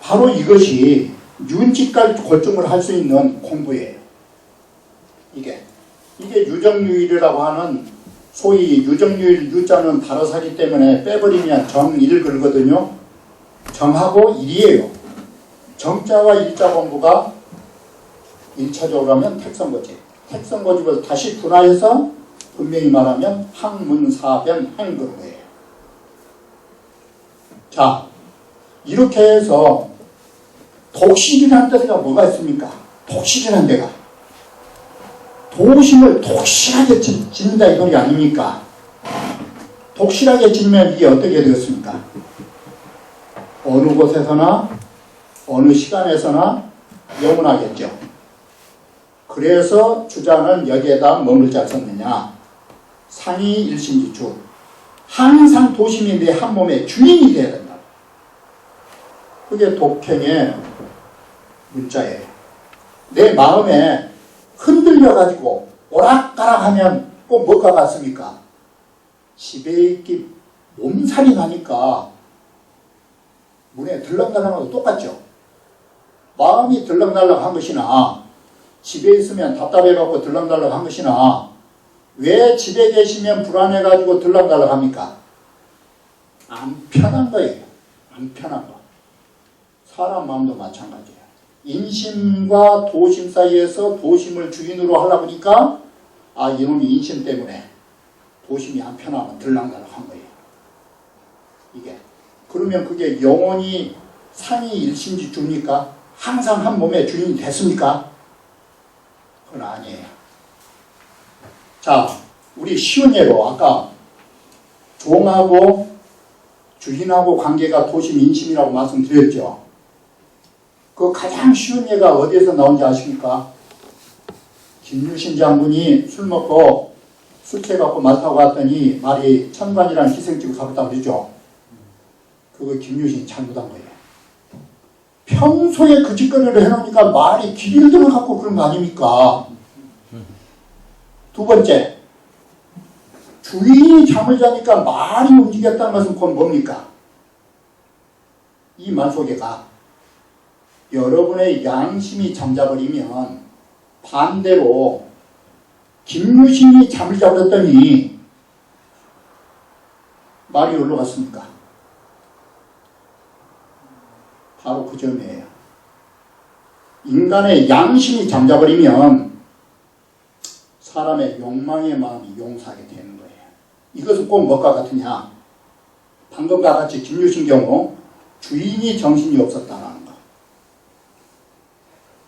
바로 이것이 윤직갈 고증을 할 수 있는 공부예요. 이게 유정유일이라고 하는 소위 유정유일 유자는 다로사기 때문에 빼버리면 정일 그러거든요. 정하고 일이에요. 정자와 일자 공부가 1차적으로 하면 택선고집. 택선고집을 다시 분화해서 분명히 말하면 학문사변 행그룹이에요. 자, 이렇게 해서 독실이라는 데가 뭐가 있습니까? 독실이라는 데가 도심을 독실하게 짓는다 이 소리 아닙니까? 독실하게 짓면 이게 어떻게 되겠습니까? 어느 곳에서나 어느 시간에서나 영원하겠죠. 그래서 주자는 여기에다 뭐를 잘 썼느냐? 상이 일심지주. 항상 도심이 내 한 몸의 주인이 되어야 된다. 그게 독행의 문자예요. 내 마음에 흔들려가지고 오락가락하면 꼭 뭐가 같습니까? 집에 있기 몸살이 나니까 문에 들락날락하고 똑같죠. 마음이 들락날락한 것이나 집에 있으면 답답해갖고 들락날락한 것이나 왜 집에 계시면 불안해가지고 들락날락합니까? 안 편한 거예요. 안 편한 거. 사람 마음도 마찬가지예요. 인심과 도심 사이에서 도심을 주인으로 하려고 하니까 이놈이 인심 때문에 도심이 안 편하면 들락날락한 거예요. 이게. 그러면 그게 영원히 상이 일심지주입니까? 항상 한 몸의 주인이 됐습니까? 그건 아니에요. 자, 우리 쉬운 예로 아까 종하고 주인하고 관계가 도심 인심이라고 말씀드렸죠. 그 가장 쉬운 예가 어디에서 나온지 아십니까? 김유신 장군이 술 먹고 술 취해갖고 말 타고 갔더니 말이 천관이라는 기생집을 가봤다고 그러죠. 그거 김유신이 잘못한 거예요. 평소에 그 짓거리를 해놓으니까 말이 기를 들어갖고 그런 거 아닙니까? 두 번째, 주인이 잠을 자니까 말이 움직였다는 것은 그건 뭡니까? 이 말 속에가 여러분의 양심이 잠자버리면 반대로 김유신이 잠을 자버렸더니 말이 어디로 갔습니까? 바로 그 점이에요. 인간의 양심이 잠자버리면 사람의 욕망의 마음이 용사하게 되는 거예요. 이것은 꼭 뭐가 같으냐? 방금과 같이 김유신 경우 주인이 정신이 없었다는 거.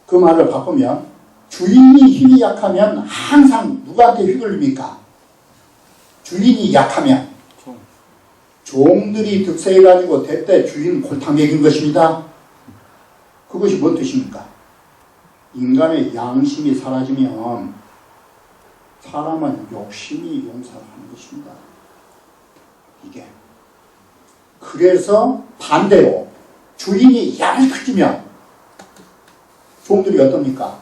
그 말을 바꾸면 주인이 힘이 약하면 항상 누구한테 휘둘립니까? 주인이 약하면 종들이 득세해가지고 대대 주인 골탕 먹인 것입니다. 그것이 뭔 뜻입니까? 인간의 양심이 사라지면 사람은 욕심이 용사를 하는 것입니다. 이게. 그래서 반대로 주인이 양이 커지면 종들이 어떻습니까?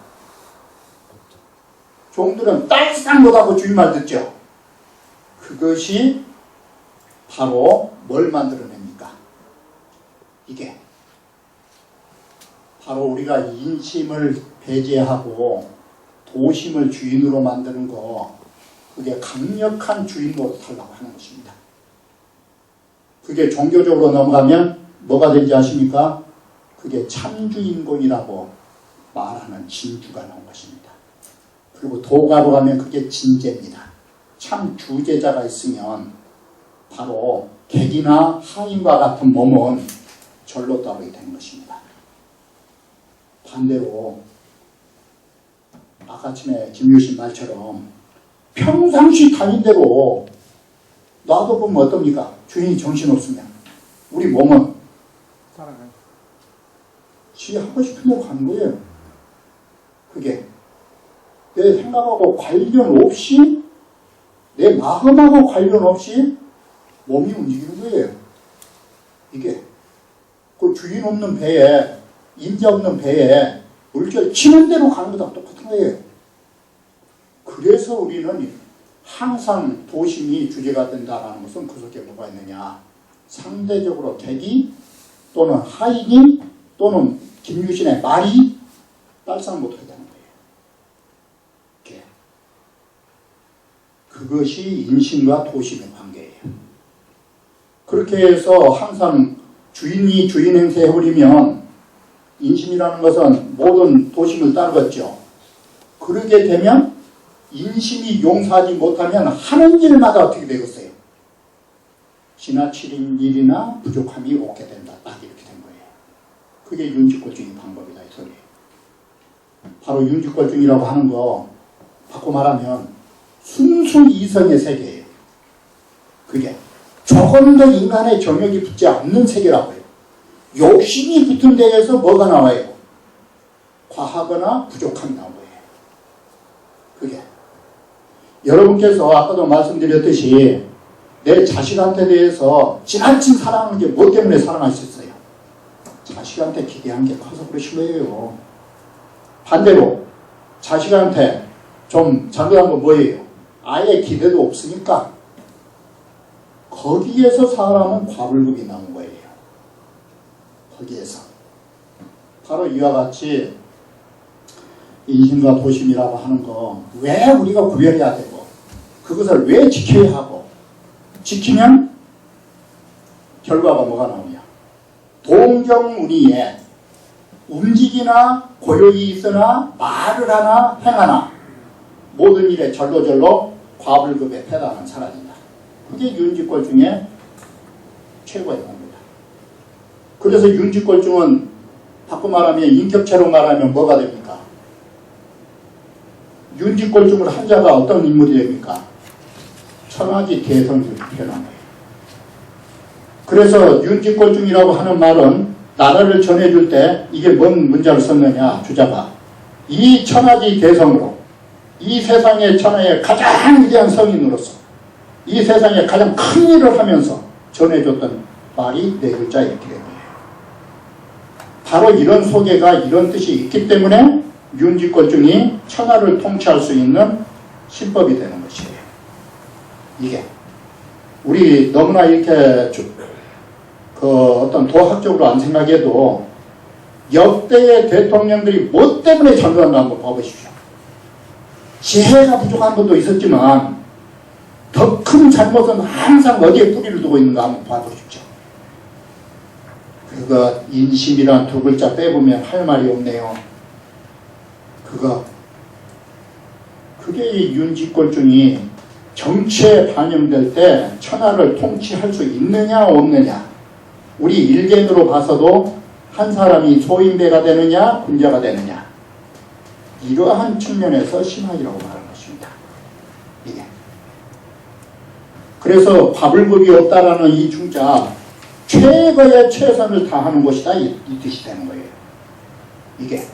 종들은 딸싹 못하고 주인 말 듣죠. 그것이 바로 뭘 만들어냅니까? 이게 바로 우리가 인심을 배제하고 도심을 주인으로 만드는 거, 그게 강력한 주인으로 살라고 하는 것입니다. 그게 종교적으로 넘어가면 뭐가 되는지 아십니까? 그게 참주인공이라고 말하는 진주가 나온 것입니다. 그리고 도가로 가면 그게 진제입니다. 참 주제자가 있으면 바로 객이나 하인과 같은 몸은 절로 따르게 되는 것입니다. 반대로 아까쯤에 김유신 말처럼 평상시 다닌 대로 놔둬보면 어떻습니까? 주인이 정신없으면 우리 몸은 살아가요. 지 하고 싶은 대로 가는 거예요. 그게 내 생각하고 관련 없이, 내 마음하고 관련 없이 몸이 움직이는 거예요. 이게 그 주인 없는 배에, 임자 없는 배에 물결 치는 대로 가는 거랑 똑같은 거예요. 그래서 우리는 항상 도심이 주제가 된다는 것은 그 속에 뭐가 있느냐, 상대적으로 객이 또는 하인이 또는 김유신의 말이 딸상 못하게 되는 거예요. 이렇게. 그것이 인심과 도심의 관계예요. 그렇게 해서 항상 주인이 주인 행세 해버리면 인심이라는 것은 모든 도심을 따르겠죠. 그러게 되면 인심이 용서하지 못하면 하는 일마다 어떻게 되겠어요? 지나치는 일이나 부족함이 오게 된다. 딱 이렇게 된 거예요. 그게 윤직골증의 방법이다, 이 소리예요. 바로 윤직골증이라고 하는 거 바꿔 말하면 순수 이성의 세계예요. 그게 조금 더 인간의 정욕이 붙지 않는 세계라고요. 욕심이 붙은 데에서 뭐가 나와요? 과하거나 부족함이 나온 거예요. 그게 여러분께서 아까도 말씀드렸듯이 내 자식한테 대해서 지나친 사랑하는 게 뭐 때문에 사랑하셨어요? 자식한테 기대한 게 커서 그러신 거예요. 반대로 자식한테 좀 잘못한 건 뭐예요? 아예 기대도 없으니까 거기에서 사람은 과불급이 나온 거예요. 거기에서 바로 이와 같이 인심과 도심이라고 하는 거 왜 우리가 구별해야 되고 그것을 왜 지켜야 하고 지키면 결과가 뭐가 나오냐, 동정무니에 움직이나 고요히 있으나 말을 하나 행하나 모든 일에 절로절로 과불급에 패당한 사람이다. 그게 윤직골증의 최고의 겁니다. 그래서 윤직골증은 바꿔 말하면 인격체로 말하면 뭐가 됩니까? 윤직골증을 한 자가 어떤 인물이 됩니까? 천하지 대성을 표현한 거예요. 그래서 윤직골증이라고 하는 말은 나라를 전해줄 때 이게 뭔 문자를 썼느냐, 주자가 이 천하지 대성으로 이 세상의 천하의 가장 위대한 성인으로서 이 세상에 가장 큰 일을 하면서 전해줬던 말이 네 글자 이렇게 된 거예요. 바로 이런 소개가 이런 뜻이 있기 때문에 윤직골증이 천하를 통치할 수 있는 신법이 되는 것이에요. 이게 우리 너무나 이렇게 어떤 도학적으로 안 생각해도 역대의 대통령들이 뭐 때문에 전두환을 한번 봐보십시오. 지혜가 부족한 것도 있었지만 더 큰 잘못은 항상 어디에 뿌리를 두고 있는가 한번 봐보십시오. 그거 인심이란 두 글자 빼보면 할 말이 없네요. 그게 이 윤직골증이 정치에 반영될 때 천하를 통치할 수 있느냐 없느냐, 우리 일견으로 봐서도 한 사람이 소인배가 되느냐 군자가 되느냐, 이러한 측면에서 신학이라고 말하는 것입니다. 이게 그래서 과불급이 없다라는 이 중자 최고의 최선을 다하는 것이다, 이 뜻이 되는 거예요. 이게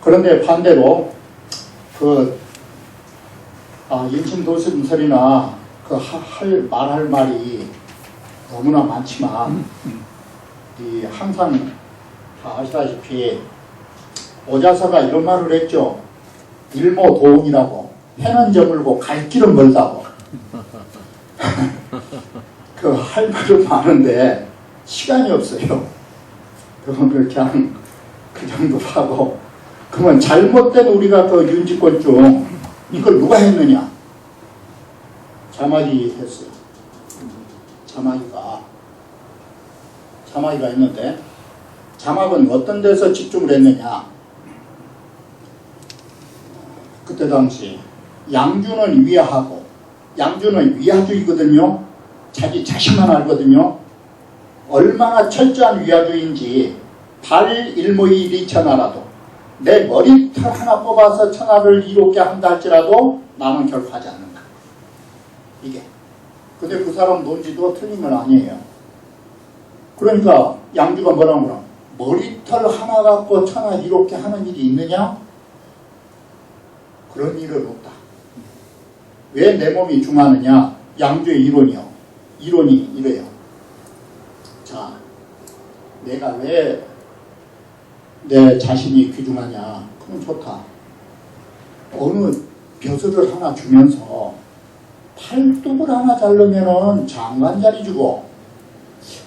그런데 반대로 인심도심설이나 말할 말이 너무나 많지만 항상 다 아시다시피 오자서가 이런 말을 했죠. 일모도운이라고, 해는 저물고 갈 길은 멀다고. 할 말은 많은데 시간이 없어요. 그건 그냥 그 정도로 하고, 그러면 잘못된 우리가 그 윤지권중 이걸 누가 했느냐? 자막이 했어요. 자막이가 있는데, 자막은 어떤 데서 집중을 했느냐? 그때 당시 양주는 위하고, 양주는 위하주의거든요. 자기 자신만 알거든요. 얼마나 철저한 위하주의인지 발일모이리 천하라도 내 머리털 하나 뽑아서 천하를 이롭게 한다 할지라도 나는 결코 하지 않는다. 이게. 근데 그 사람 논지도 틀린 건 아니에요. 그러니까 양주가 뭐라고 그러나? 머리털 하나 갖고 천하 이롭게 하는 일이 있느냐? 그런 일은 없다. 왜 내 몸이 중하느냐? 양주의 이론이요. 이론이 이래요. 자, 내가 왜 내 자신이 귀중하냐? 그럼 좋다. 어느 벼슬을 하나 주면서 팔뚝을 하나 자르면은 장관자리 주고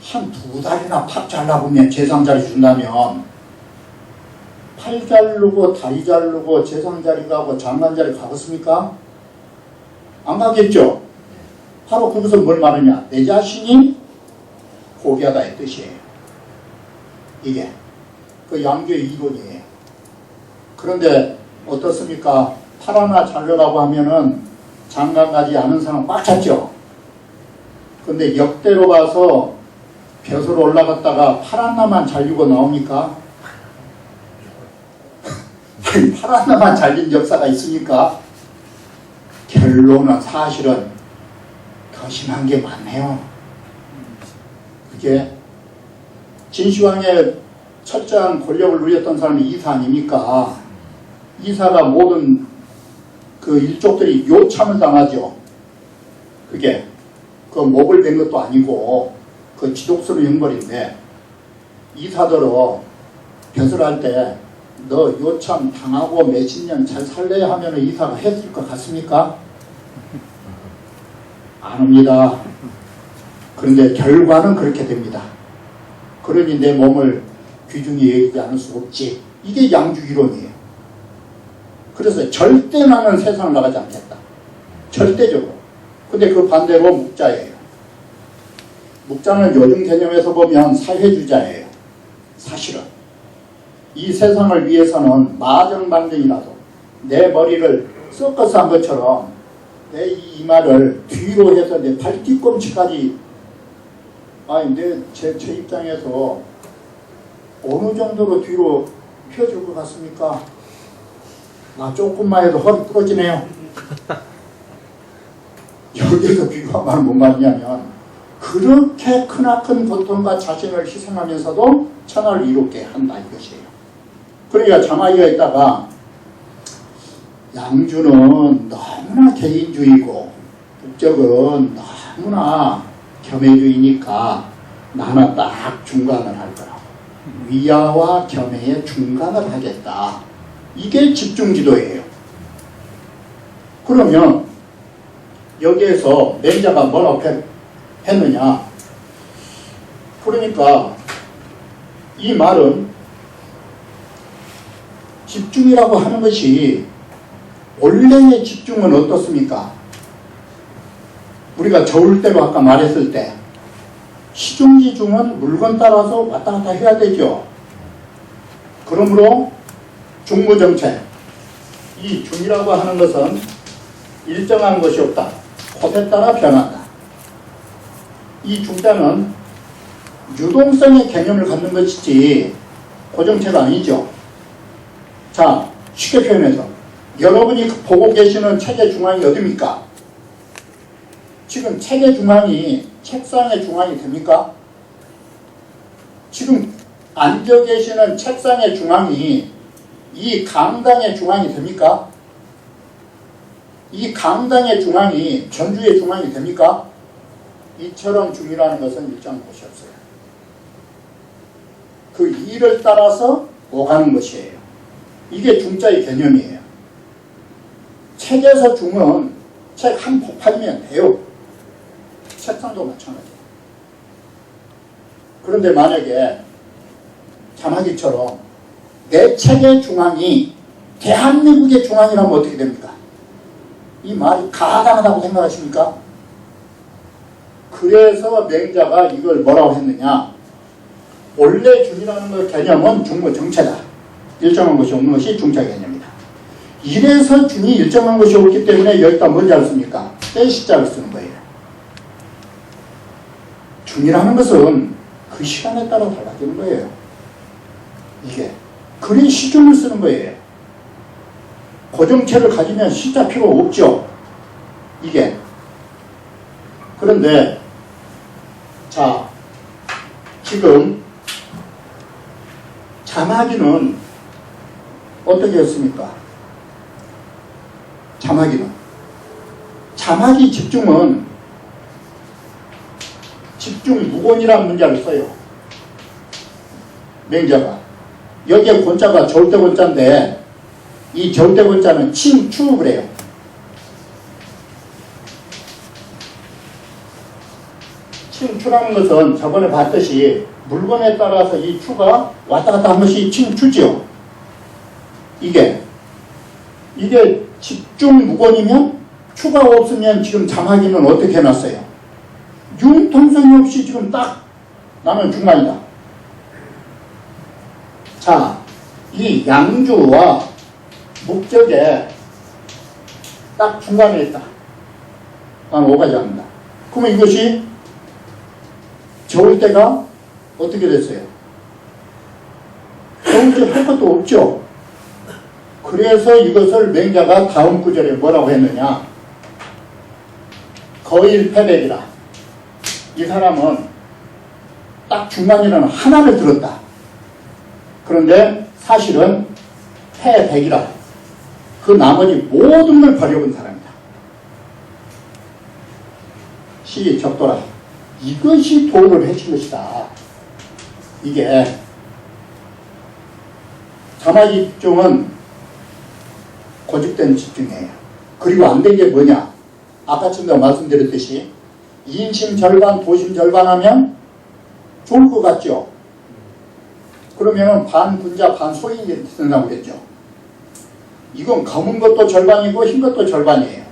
한 2달이나 팍 잘라보면 재상자리 준다면 팔 자르고 다리 자르고 재상자리 가고 장관자리 가겠습니까? 안 가겠죠? 바로 거기서 뭘 말하냐? 내 자신이 고귀하다의 뜻이에요. 이게 그 양주의 이론이에요. 그런데 어떻습니까? 팔 하나 자르라고 하면은 장관 가지 않은 사람 꽉 찼죠? 근데 역대로 가서 벼슬 올라갔다가 팔 하나만 잘리고 나옵니까? 팔 하나만 잘린 역사가 있으니까 결론은 사실은 더 심한 게 많네요. 그게 진시황의 철저한 권력을 누렸던 사람이 이사 아닙니까? 이사가 모든 그 일족들이 요참을 당하죠. 그게 그 목을 댄 것도 아니고 그 지독스러운 형벌인데 이사더러 벼슬할 때 너 요참 당하고 몇십 년 잘 살래야 하면 이사가 했을 것 같습니까? 안 합니다. 그런데 결과는 그렇게 됩니다. 그러니 내 몸을 귀중히 여기지 않을 수 없지. 이게 양주 이론이에요. 그래서 절대 나는 세상을 나가지 않겠다. 절대적으로. 근데 그 반대로 묵자예요. 묵자는 요즘 개념에서 보면 사회주자예요. 사실은. 이 세상을 위해서는 마정방정이라도 내 머리를 섞어서 한 것처럼 내 이 이마를 뒤로 해서 내 발 뒤꿈치까지 아니 제 입장에서 어느 정도로 뒤로 펴줄 것 같습니까? 나 조금만 해도 허리 부러지네요. 여기서 비교하면 뭔 말이냐면 그렇게 크나큰 고통과 자신을 희생하면서도 천하를 이롭게 한다 이것이에요. 그러니까 자마이가 있다가 양주는 너무나 개인주의고 북적은 너무나 겸해주의니까 나는 딱 중간을 할 거라. 위야와 겸해의 중간을 하겠다. 이게 집중지도예요. 그러면 여기에서 맹자가 뭐라고 했느냐? 그러니까 이 말은 집중이라고 하는 것이 원래의 집중은 어떻습니까? 우리가 저울 때로 아까 말했을 때 시중지중은 물건 따라서 왔다 갔다 해야 되죠. 그러므로 중무정체, 이 중이라고 하는 것은 일정한 것이 없다. 곳에 따라 변한다. 이 중자는 유동성의 개념을 갖는 것이지 고정체가 아니죠. 자, 쉽게 표현해서 여러분이 보고 계시는 책의 중앙이 어디입니까? 지금 책의 중앙이 책상의 중앙이 됩니까? 지금 앉아 계시는 책상의 중앙이 이 강당의 중앙이 됩니까? 이 강당의 중앙이 전주의 중앙이 됩니까? 이처럼 중이라는 것은 일정한 곳이 없어요. 그 일을 따라서 오가는 것이에요. 이게 중자의 개념이에요. 책에서 중은 책 한 폭팔이면 돼요. 책상도 마찬가지예요. 그런데 만약에 자마기처럼 내 책의 중앙이 대한민국의 중앙이라면 어떻게 됩니까? 이 말이 가당하다고 생각하십니까? 그래서 맹자가 이걸 뭐라고 했느냐? 원래 중이라는 것 개념은 중무 정체다. 일정한 것이 없는 것이 중자 개념이다. 이래서 중이 일정한 것이 없기 때문에 여기다 뭔지 알습니까? 때시자를 쓰는 거예요. 중이라는 것은 그 시간에 따라 달라지는 거예요. 이게. 그래 시중을 쓰는 거예요. 고정체를 가지면 시자 필요 없죠. 이게. 그런데 자, 지금 자막이는 어떻게 했습니까? 자막이 집중은 집중 무곤이라는 문자를 써요. 맹자가. 여기에 권자가 절대 권자인데 이 절대 권자는 칭추 그래요. 칭추라는 것은 저번에 봤듯이 물건에 따라서 이 추가 왔다 갔다 하는 것이 칭추지요. 이게 집중 무건이면 추가 없으면 지금 자막이는 어떻게 해놨어요? 융통성이 없이 지금 딱 나는 중간이다. 자, 이 양주와 목적에 딱 중간에 있다. 나는 오가지 않는다. 그러면 이것이 저을 때가 어떻게 됐어요? 저을 때 할 것도 없죠. 그래서 이것을 맹자가 다음 구절에 뭐라고 했느냐? 거일패백이라. 이 사람은 딱 중간이라는 하나를 들었다. 그런데 사실은 패백이라. 그 나머지 모든 걸 버려본 사람이다. 시 적도라. 이것이 도를 해친 것이다. 이게 자막이 집중은 고집된 집중이에요. 그리고 안 된 게 뭐냐? 아까 전에 말씀드렸듯이 인심 절반, 도심 절반 하면 좋을 것 같죠? 그러면 반 분자, 반 소인이 된다고 그랬죠? 이건 검은 것도 절반이고 흰 것도 절반이에요.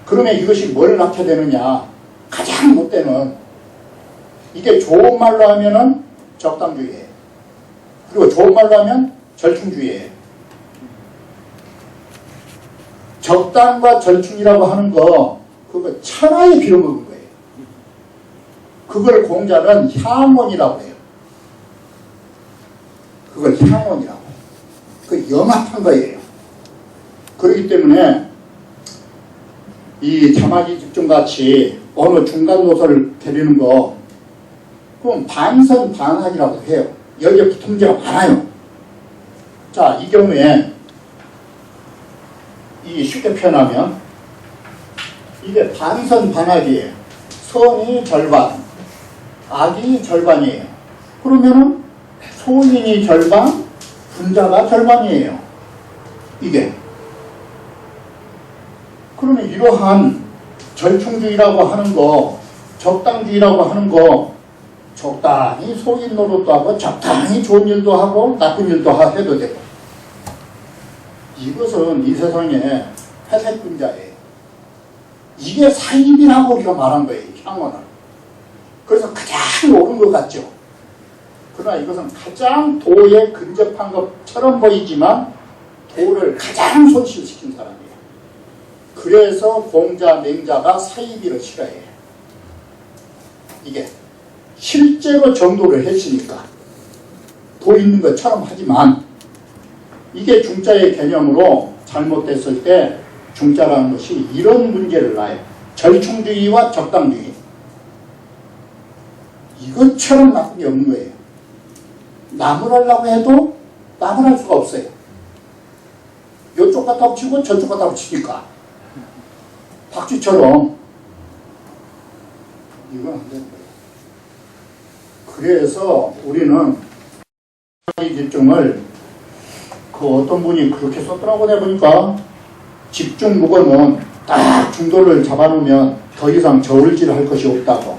그러면 이것이 뭘 낳게 되느냐? 가장 못되는 이게 좋은 말로 하면은 적당주의예요. 그리고 좋은 말로 하면 절충주의예요. 적당과 절충이라고 하는 거 그거 천하에 빌어먹은 거예요. 그걸 공자는 향원이라고 해요. 그걸 향원이라고. 그 영합한 거예요. 그렇기 때문에 이 자막이 집중같이 어느 중간 노선을 데리는 거 그건 반선반학이라고 해요. 여기에 붙은 문제가 많아요. 자, 이 경우에 이 쉽게 표현하면 이게 반선반학이에요. 선이 절반, 악이 절반이에요. 그러면은 소인이 절반, 분자가 절반이에요. 이게. 그러면 이러한 절충주의라고 하는 거, 적당주의라고 하는 거, 적당히 소인 노릇도 하고, 적당히 좋은 일도 하고, 나쁜 일도 해도 되고. 이것은 이 세상에 회색 분자예요. 이게 사입이라고 우리가 말한 거예요, 향원은. 그래서 가장 옳은 것 같죠. 그러나 이것은 가장 도에 근접한 것처럼 보이지만 도를 가장 손실시킨 사람이에요. 그래서 공자, 맹자가 사입이를 싫어해요. 이게 실제로 정도를 했으니까 도 있는 것처럼 하지만 이게 중자의 개념으로 잘못됐을 때 중자라는 것이 이런 문제를 낳아요. 절충주의와 적당주의. 이것처럼 나쁜 게 없는 거예요. 남을 하려고 해도 남을 할 수가 없어요. 이쪽 갖다 붙이고 저쪽 갖다 붙이니까. 박쥐처럼. 이건 안 되는 거예요. 그래서 우리는 이 집중을 그 어떤 분이 그렇게 썼더라고 내가 보니까 집중 무거는 딱 중도를 잡아놓으면 더 이상 저울질 할 것이 없다고.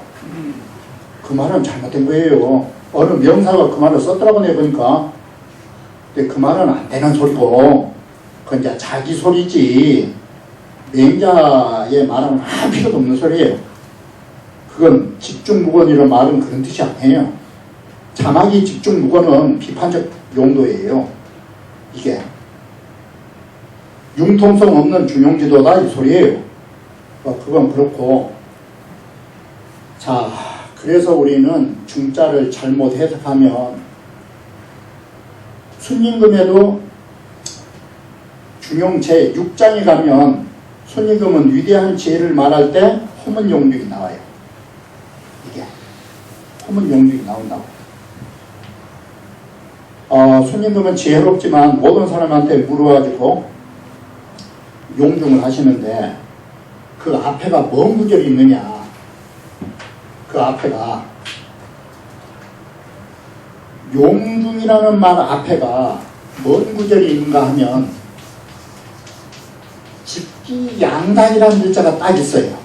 그 말은 잘못된 거예요. 어느 명사가 그 말을 썼더라고 내가 보니까 근데 그 말은 안 되는 소리고, 그건 이제 자기 소리지, 맹자의 말은 할 필요도 없는 소리예요. 그건 집중무건이라는 말은 그런 뜻이 아니에요. 자막이 집중무건은 비판적 용도예요. 이게 융통성 없는 중용지도다 이 소리예요. 그건 그렇고, 자, 그래서 우리는 중자를 잘못 해석하면 순임금에도 중용 제6장에 가면 순임금은 위대한 지혜를 말할 때 호문용중이 나와요. 이게 호문용중이 나온다고. 순임금은 지혜롭지만 모든 사람한테 물어가지고 용중을 하시는데 그 앞에가 뭔 구절이 있느냐. 그 앞에가 용중이라는 말 앞에가 뭔 구절이 있는가 하면 집기양단이라는 글자가 딱 있어요.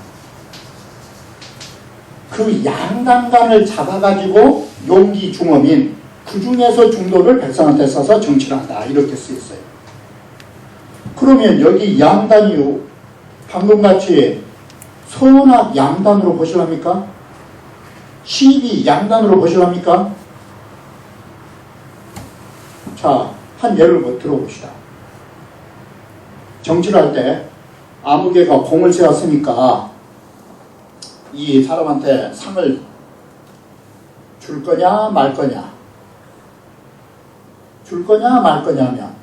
그 양단간을 잡아가지고 용기 중엄인 그 중에서 중도를 백성한테 써서 정치를 한다 이렇게 쓰였어요. 그러면 여기 양단이 방금같이 선악 양단으로 보실랍니까? 시비 양단으로 보실랍니까? 자, 한 예를 들어봅시다. 정치를 할 때 아무개가 공을 세웠으니까 이 사람한테 상을 줄 거냐 말 거냐, 줄 거냐 말 거냐 하면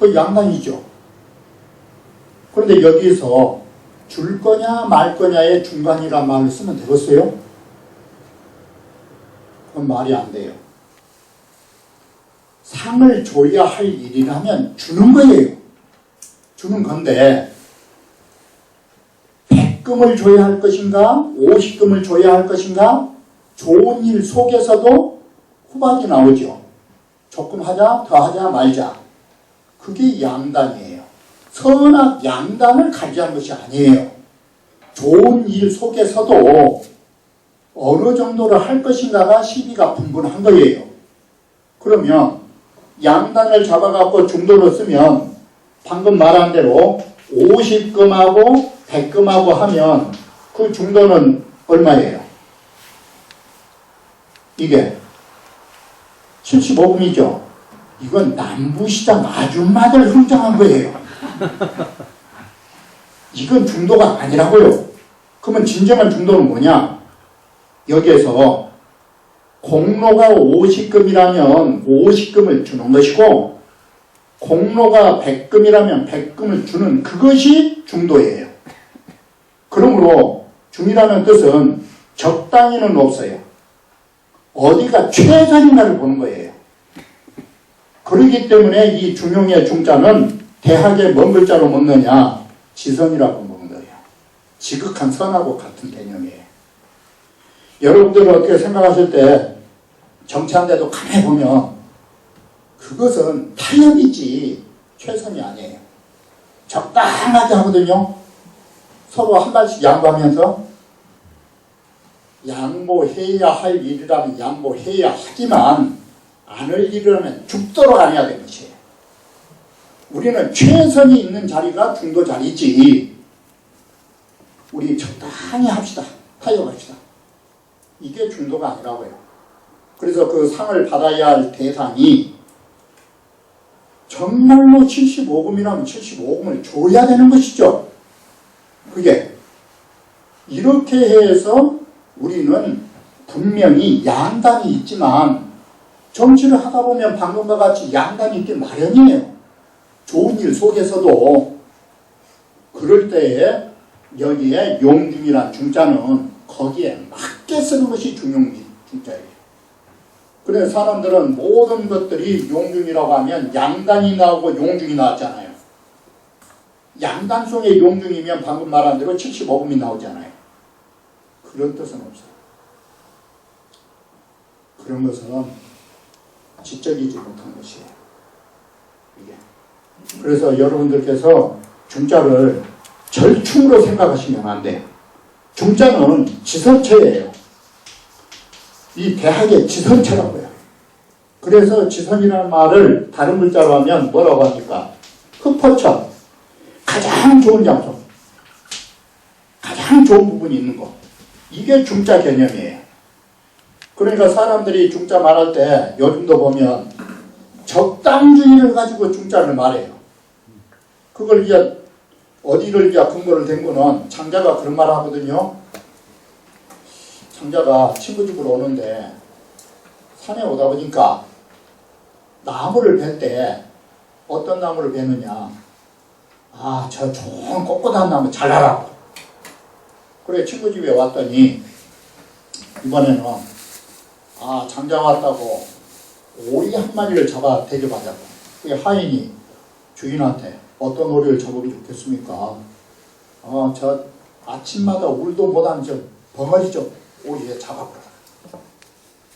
그 양단이죠. 그런데 여기서 줄 거냐 말 거냐의 중간이란 말을 쓰면 되겠어요? 그건 말이 안 돼요. 상을 줘야 할 일이라면 주는 거예요. 주는 건데 100금을 줘야 할 것인가 50금을 줘야 할 것인가 좋은 일 속에서도 후박이 나오죠. 조금 하자 더 하자 말자. 그게 양단이에요. 선악 양단을 가지한 것이 아니에요. 좋은 일 속에서도 어느 정도를 할 것인가가 시비가 분분한 거예요. 그러면 양단을 잡아갖고 중도로 쓰면 방금 말한 대로 50금하고 100금하고 하면 그 중도는 얼마예요? 이게 75금이죠. 이건 남부시장 아줌마들 흥정한 거예요. 이건 중도가 아니라고요. 그러면 진정한 중도는 뭐냐? 여기에서 공로가 50금이라면 50금을 주는 것이고 공로가 100금이라면 100금을 주는 그것이 중도예요. 그러므로 중이라는 뜻은 적당히는 없어요. 어디가 최선인가를 보는 거예요. 그렇기 때문에 이 중용의 중자는 대학에 뭔 글자로 먹느냐? 지선이라고 먹는 거예요. 지극한 선하고 같은 개념이에요. 여러분들은 어떻게 생각하실 때 정치하는데도 가만히 보면 그것은 타협이지 최선이 아니에요. 적당하게 하거든요. 서로 한 발씩 양보하면서 양보해야 할 일이라면 양보해야 하지만 안 할 일이라면 죽도록 안 해야 되는 것이에요. 우리는 최선이 있는 자리가 중도 자리지. 우리 적당히 합시다. 타협합시다. 이게 중도가 아니라고요. 그래서 그 상을 받아야 할 대상이 정말로 75금이라면 75금을 줘야 되는 것이죠. 그게 이렇게 해서 우리는 분명히 양단이 있지만 정치를 하다 보면 방금과 같이 양단이 있기 마련이에요. 좋은 일 속에서도. 그럴 때에 여기에 용중이란 중자는 거기에 맞게 쓰는 것이 중용중자예요. 그래서 사람들은 모든 것들이 용중이라고 하면 양단이 나오고 용중이 나왔잖아요. 양단 속에 용중이면 방금 말한 대로 75금이 나오잖아요. 그런 뜻은 없어요. 그런 것은 지적이지 못한 것이에요. 이게. 그래서 여러분들께서 중자를 절충으로 생각하시면 안 돼요. 중자는 지선체예요. 이 대학의 지선체라고요. 그래서 지선이라는 말을 다른 글자로 하면 뭐라고 합니까? 흑포천. 가장 좋은 장소. 가장 좋은 부분이 있는 거. 이게 중자 개념이에요. 그러니까 사람들이 중자 말할 때 요즘도 보면 적당주의를 가지고 중자를 말해요. 그걸 이제 어디를 이제 근거를 댄 거는 장자가 그런 말 하거든요. 장자가 친구 집으로 오는데 산에 오다 보니까 나무를 벨 때 어떤 나무를 베느냐. 아, 저 좋은 꼿꼿한 나무 잘라라고. 그래 친구 집에 왔더니 이번에는 장자 왔다고 오리 한 마리를 잡아 대접하자고. 그게 하인이 주인한테 어떤 오리를 잡으면 좋겠습니까? 저 아침마다 울도 못한 저 벙어리 좀 오리에 잡아보라.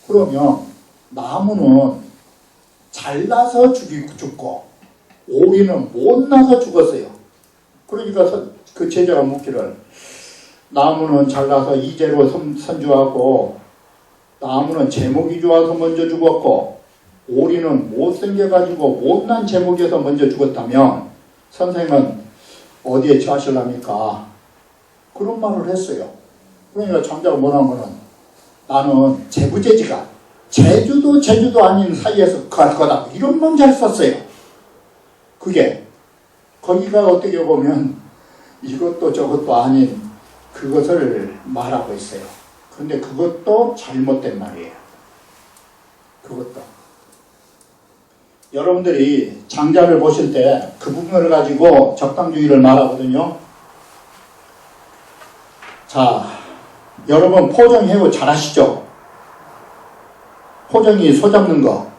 그러면 나무는 잘나서 죽고 오리는 못나서 죽었어요. 그러니까 그 제자가 묻기를 나무는 잘나서 이재로 선주하고 나무는 제목이 좋아서 먼저 죽었고 오리는 못생겨가지고 못난 제목에서 먼저 죽었다면 선생님은 어디에 처하실랍니까? 그런 말을 했어요. 그러니까 장자가 뭐라면은 나는 제부제지가 제주도 아닌 사이에서 갈 거다. 이런 문제를 썼어요. 그게 거기가 어떻게 보면 이것도 저것도 아닌 그것을 말하고 있어요. 그런데 그것도 잘못된 말이에요. 그것도. 여러분들이 장자를 보실 때 그 부분을 가지고 적당주의를 말하거든요. 자, 여러분 포정해고 잘 아시죠? 포정이 소 잡는 거.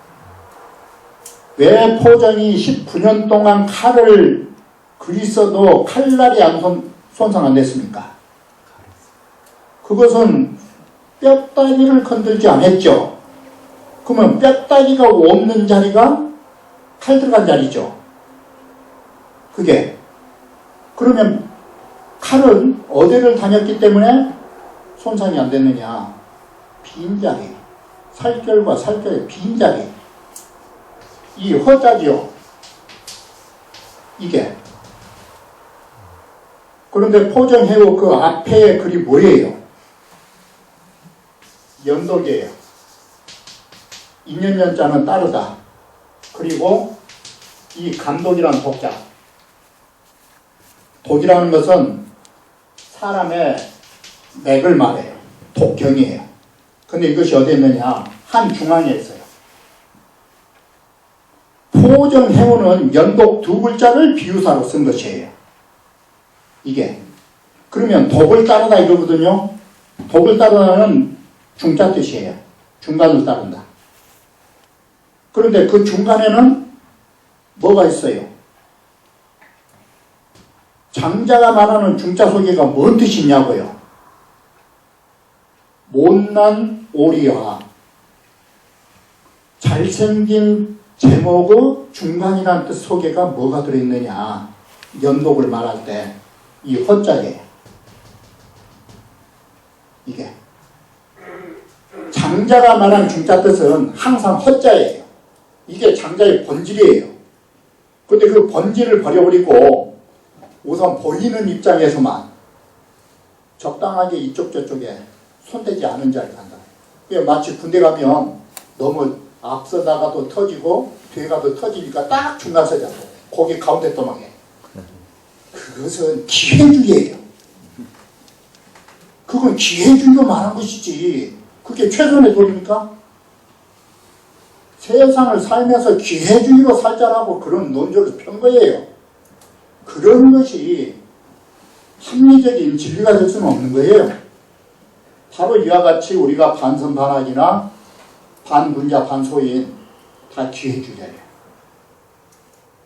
왜 포정이 19년 동안 칼을 그리써도 칼날이 안 손상 안 됐습니까? 그것은 뼈다귀를 건들지 않았죠. 그러면 뼈다귀가 없는 자리가 칼 들어간 자리죠. 그게. 그러면 칼은 어디를 다녔기 때문에 손상이 안 됐느냐. 빈자리. 살결과 살결의 빈자리. 이 허자지요. 이게. 그런데 포정해고 그 앞에 글이 뭐예요? 연독이에요. 인연연자는 따르다. 그리고 이 감독이라는 독자. 독이라는 것은 사람의 맥을 말해요. 독경이에요. 근데 이것이 어디에 있느냐? 한 중앙에 있어요. 포정해오는 연독 두 글자를 비유사로 쓴 것이에요. 이게. 그러면 독을 따르다 이러거든요. 독을 따르다는 중자 뜻이에요. 중간을 따른다. 그런데 그 중간에는 뭐가 있어요? 장자가 말하는 중자 소개가 뭔 뜻이냐고요? 못난 오리와 잘생긴 제목의 중간이라는 뜻 소개가 뭐가 들어있느냐. 연독을 말할 때 이 허자예요. 이게. 장자가 말한 중자 뜻은 항상 허자예요. 이게 장자의 본질이에요. 근데 그 본질을 버려버리고 우선 보이는 입장에서만 적당하게 이쪽 저쪽에 손대지 않은 자를 간다. 마치 군대 가면 너무 앞서 나가도 터지고 뒤에 가도 터지니까 딱 중간 서자고 거기 가운데 떠망해. 그것은 기회주의예요. 그건 기회주의로 말한 것이지 그게 최선의 도리입니까? 세상을 살면서 기회주의로 살자라고 그런 논조를 편 거예요. 그런 것이 합리적인 진리가 될 수는 없는 거예요. 바로 이와 같이 우리가 반선반악이나 반문자 반소인 다 기회주의예요.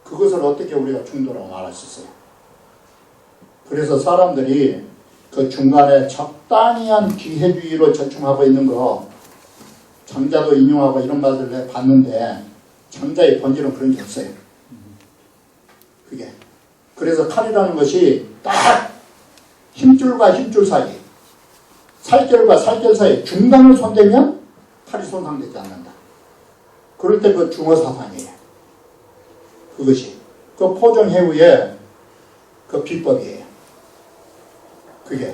그것을 어떻게 우리가 중도라고 말할 수 있어요? 그래서 사람들이 그 중간에 적당히 한 기회주의로 절충하고 있는 거 장자도 인용하고 이런 말들을 봤는데 장자의 본질은 그런 게 없어요. 그게. 그래서 칼이라는 것이 딱 힘줄과 힘줄 사이, 살결과 살결 사이 중간을 손대면 칼이 손상되지 않는다. 그럴 때 그 중어사상이에요. 그것이. 그 포정해우의 그 비법이에요. 그게.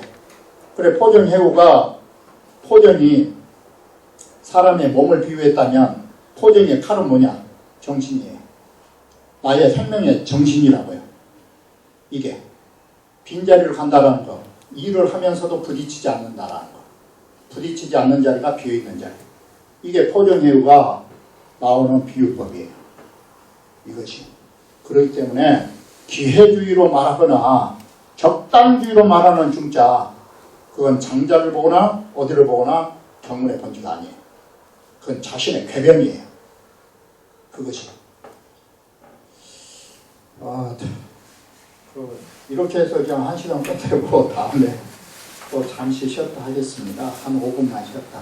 그래, 포정해우가, 포정이 사람의 몸을 비유했다면, 포정의 칼은 뭐냐? 정신이에요. 나의 생명의 정신이라고요. 이게. 빈자리를 간다라는 거. 일을 하면서도 부딪히지 않는다라는 거. 부딪히지 않는 자리가 비어있는 자리. 이게 포정해우가 나오는 비유법이에요. 이것이. 그렇기 때문에 기회주의로 말하거나 적당주의로 말하는 중자, 그건 장자를 보거나 어디를 보거나 경문의 본지가 아니에요. 그건 자신의 궤변이에요. 그것이. 이렇게 해서 그냥 1시간 끝내고 다음에 또 잠시 쉬었다 하겠습니다. 한 5분만 쉬었다.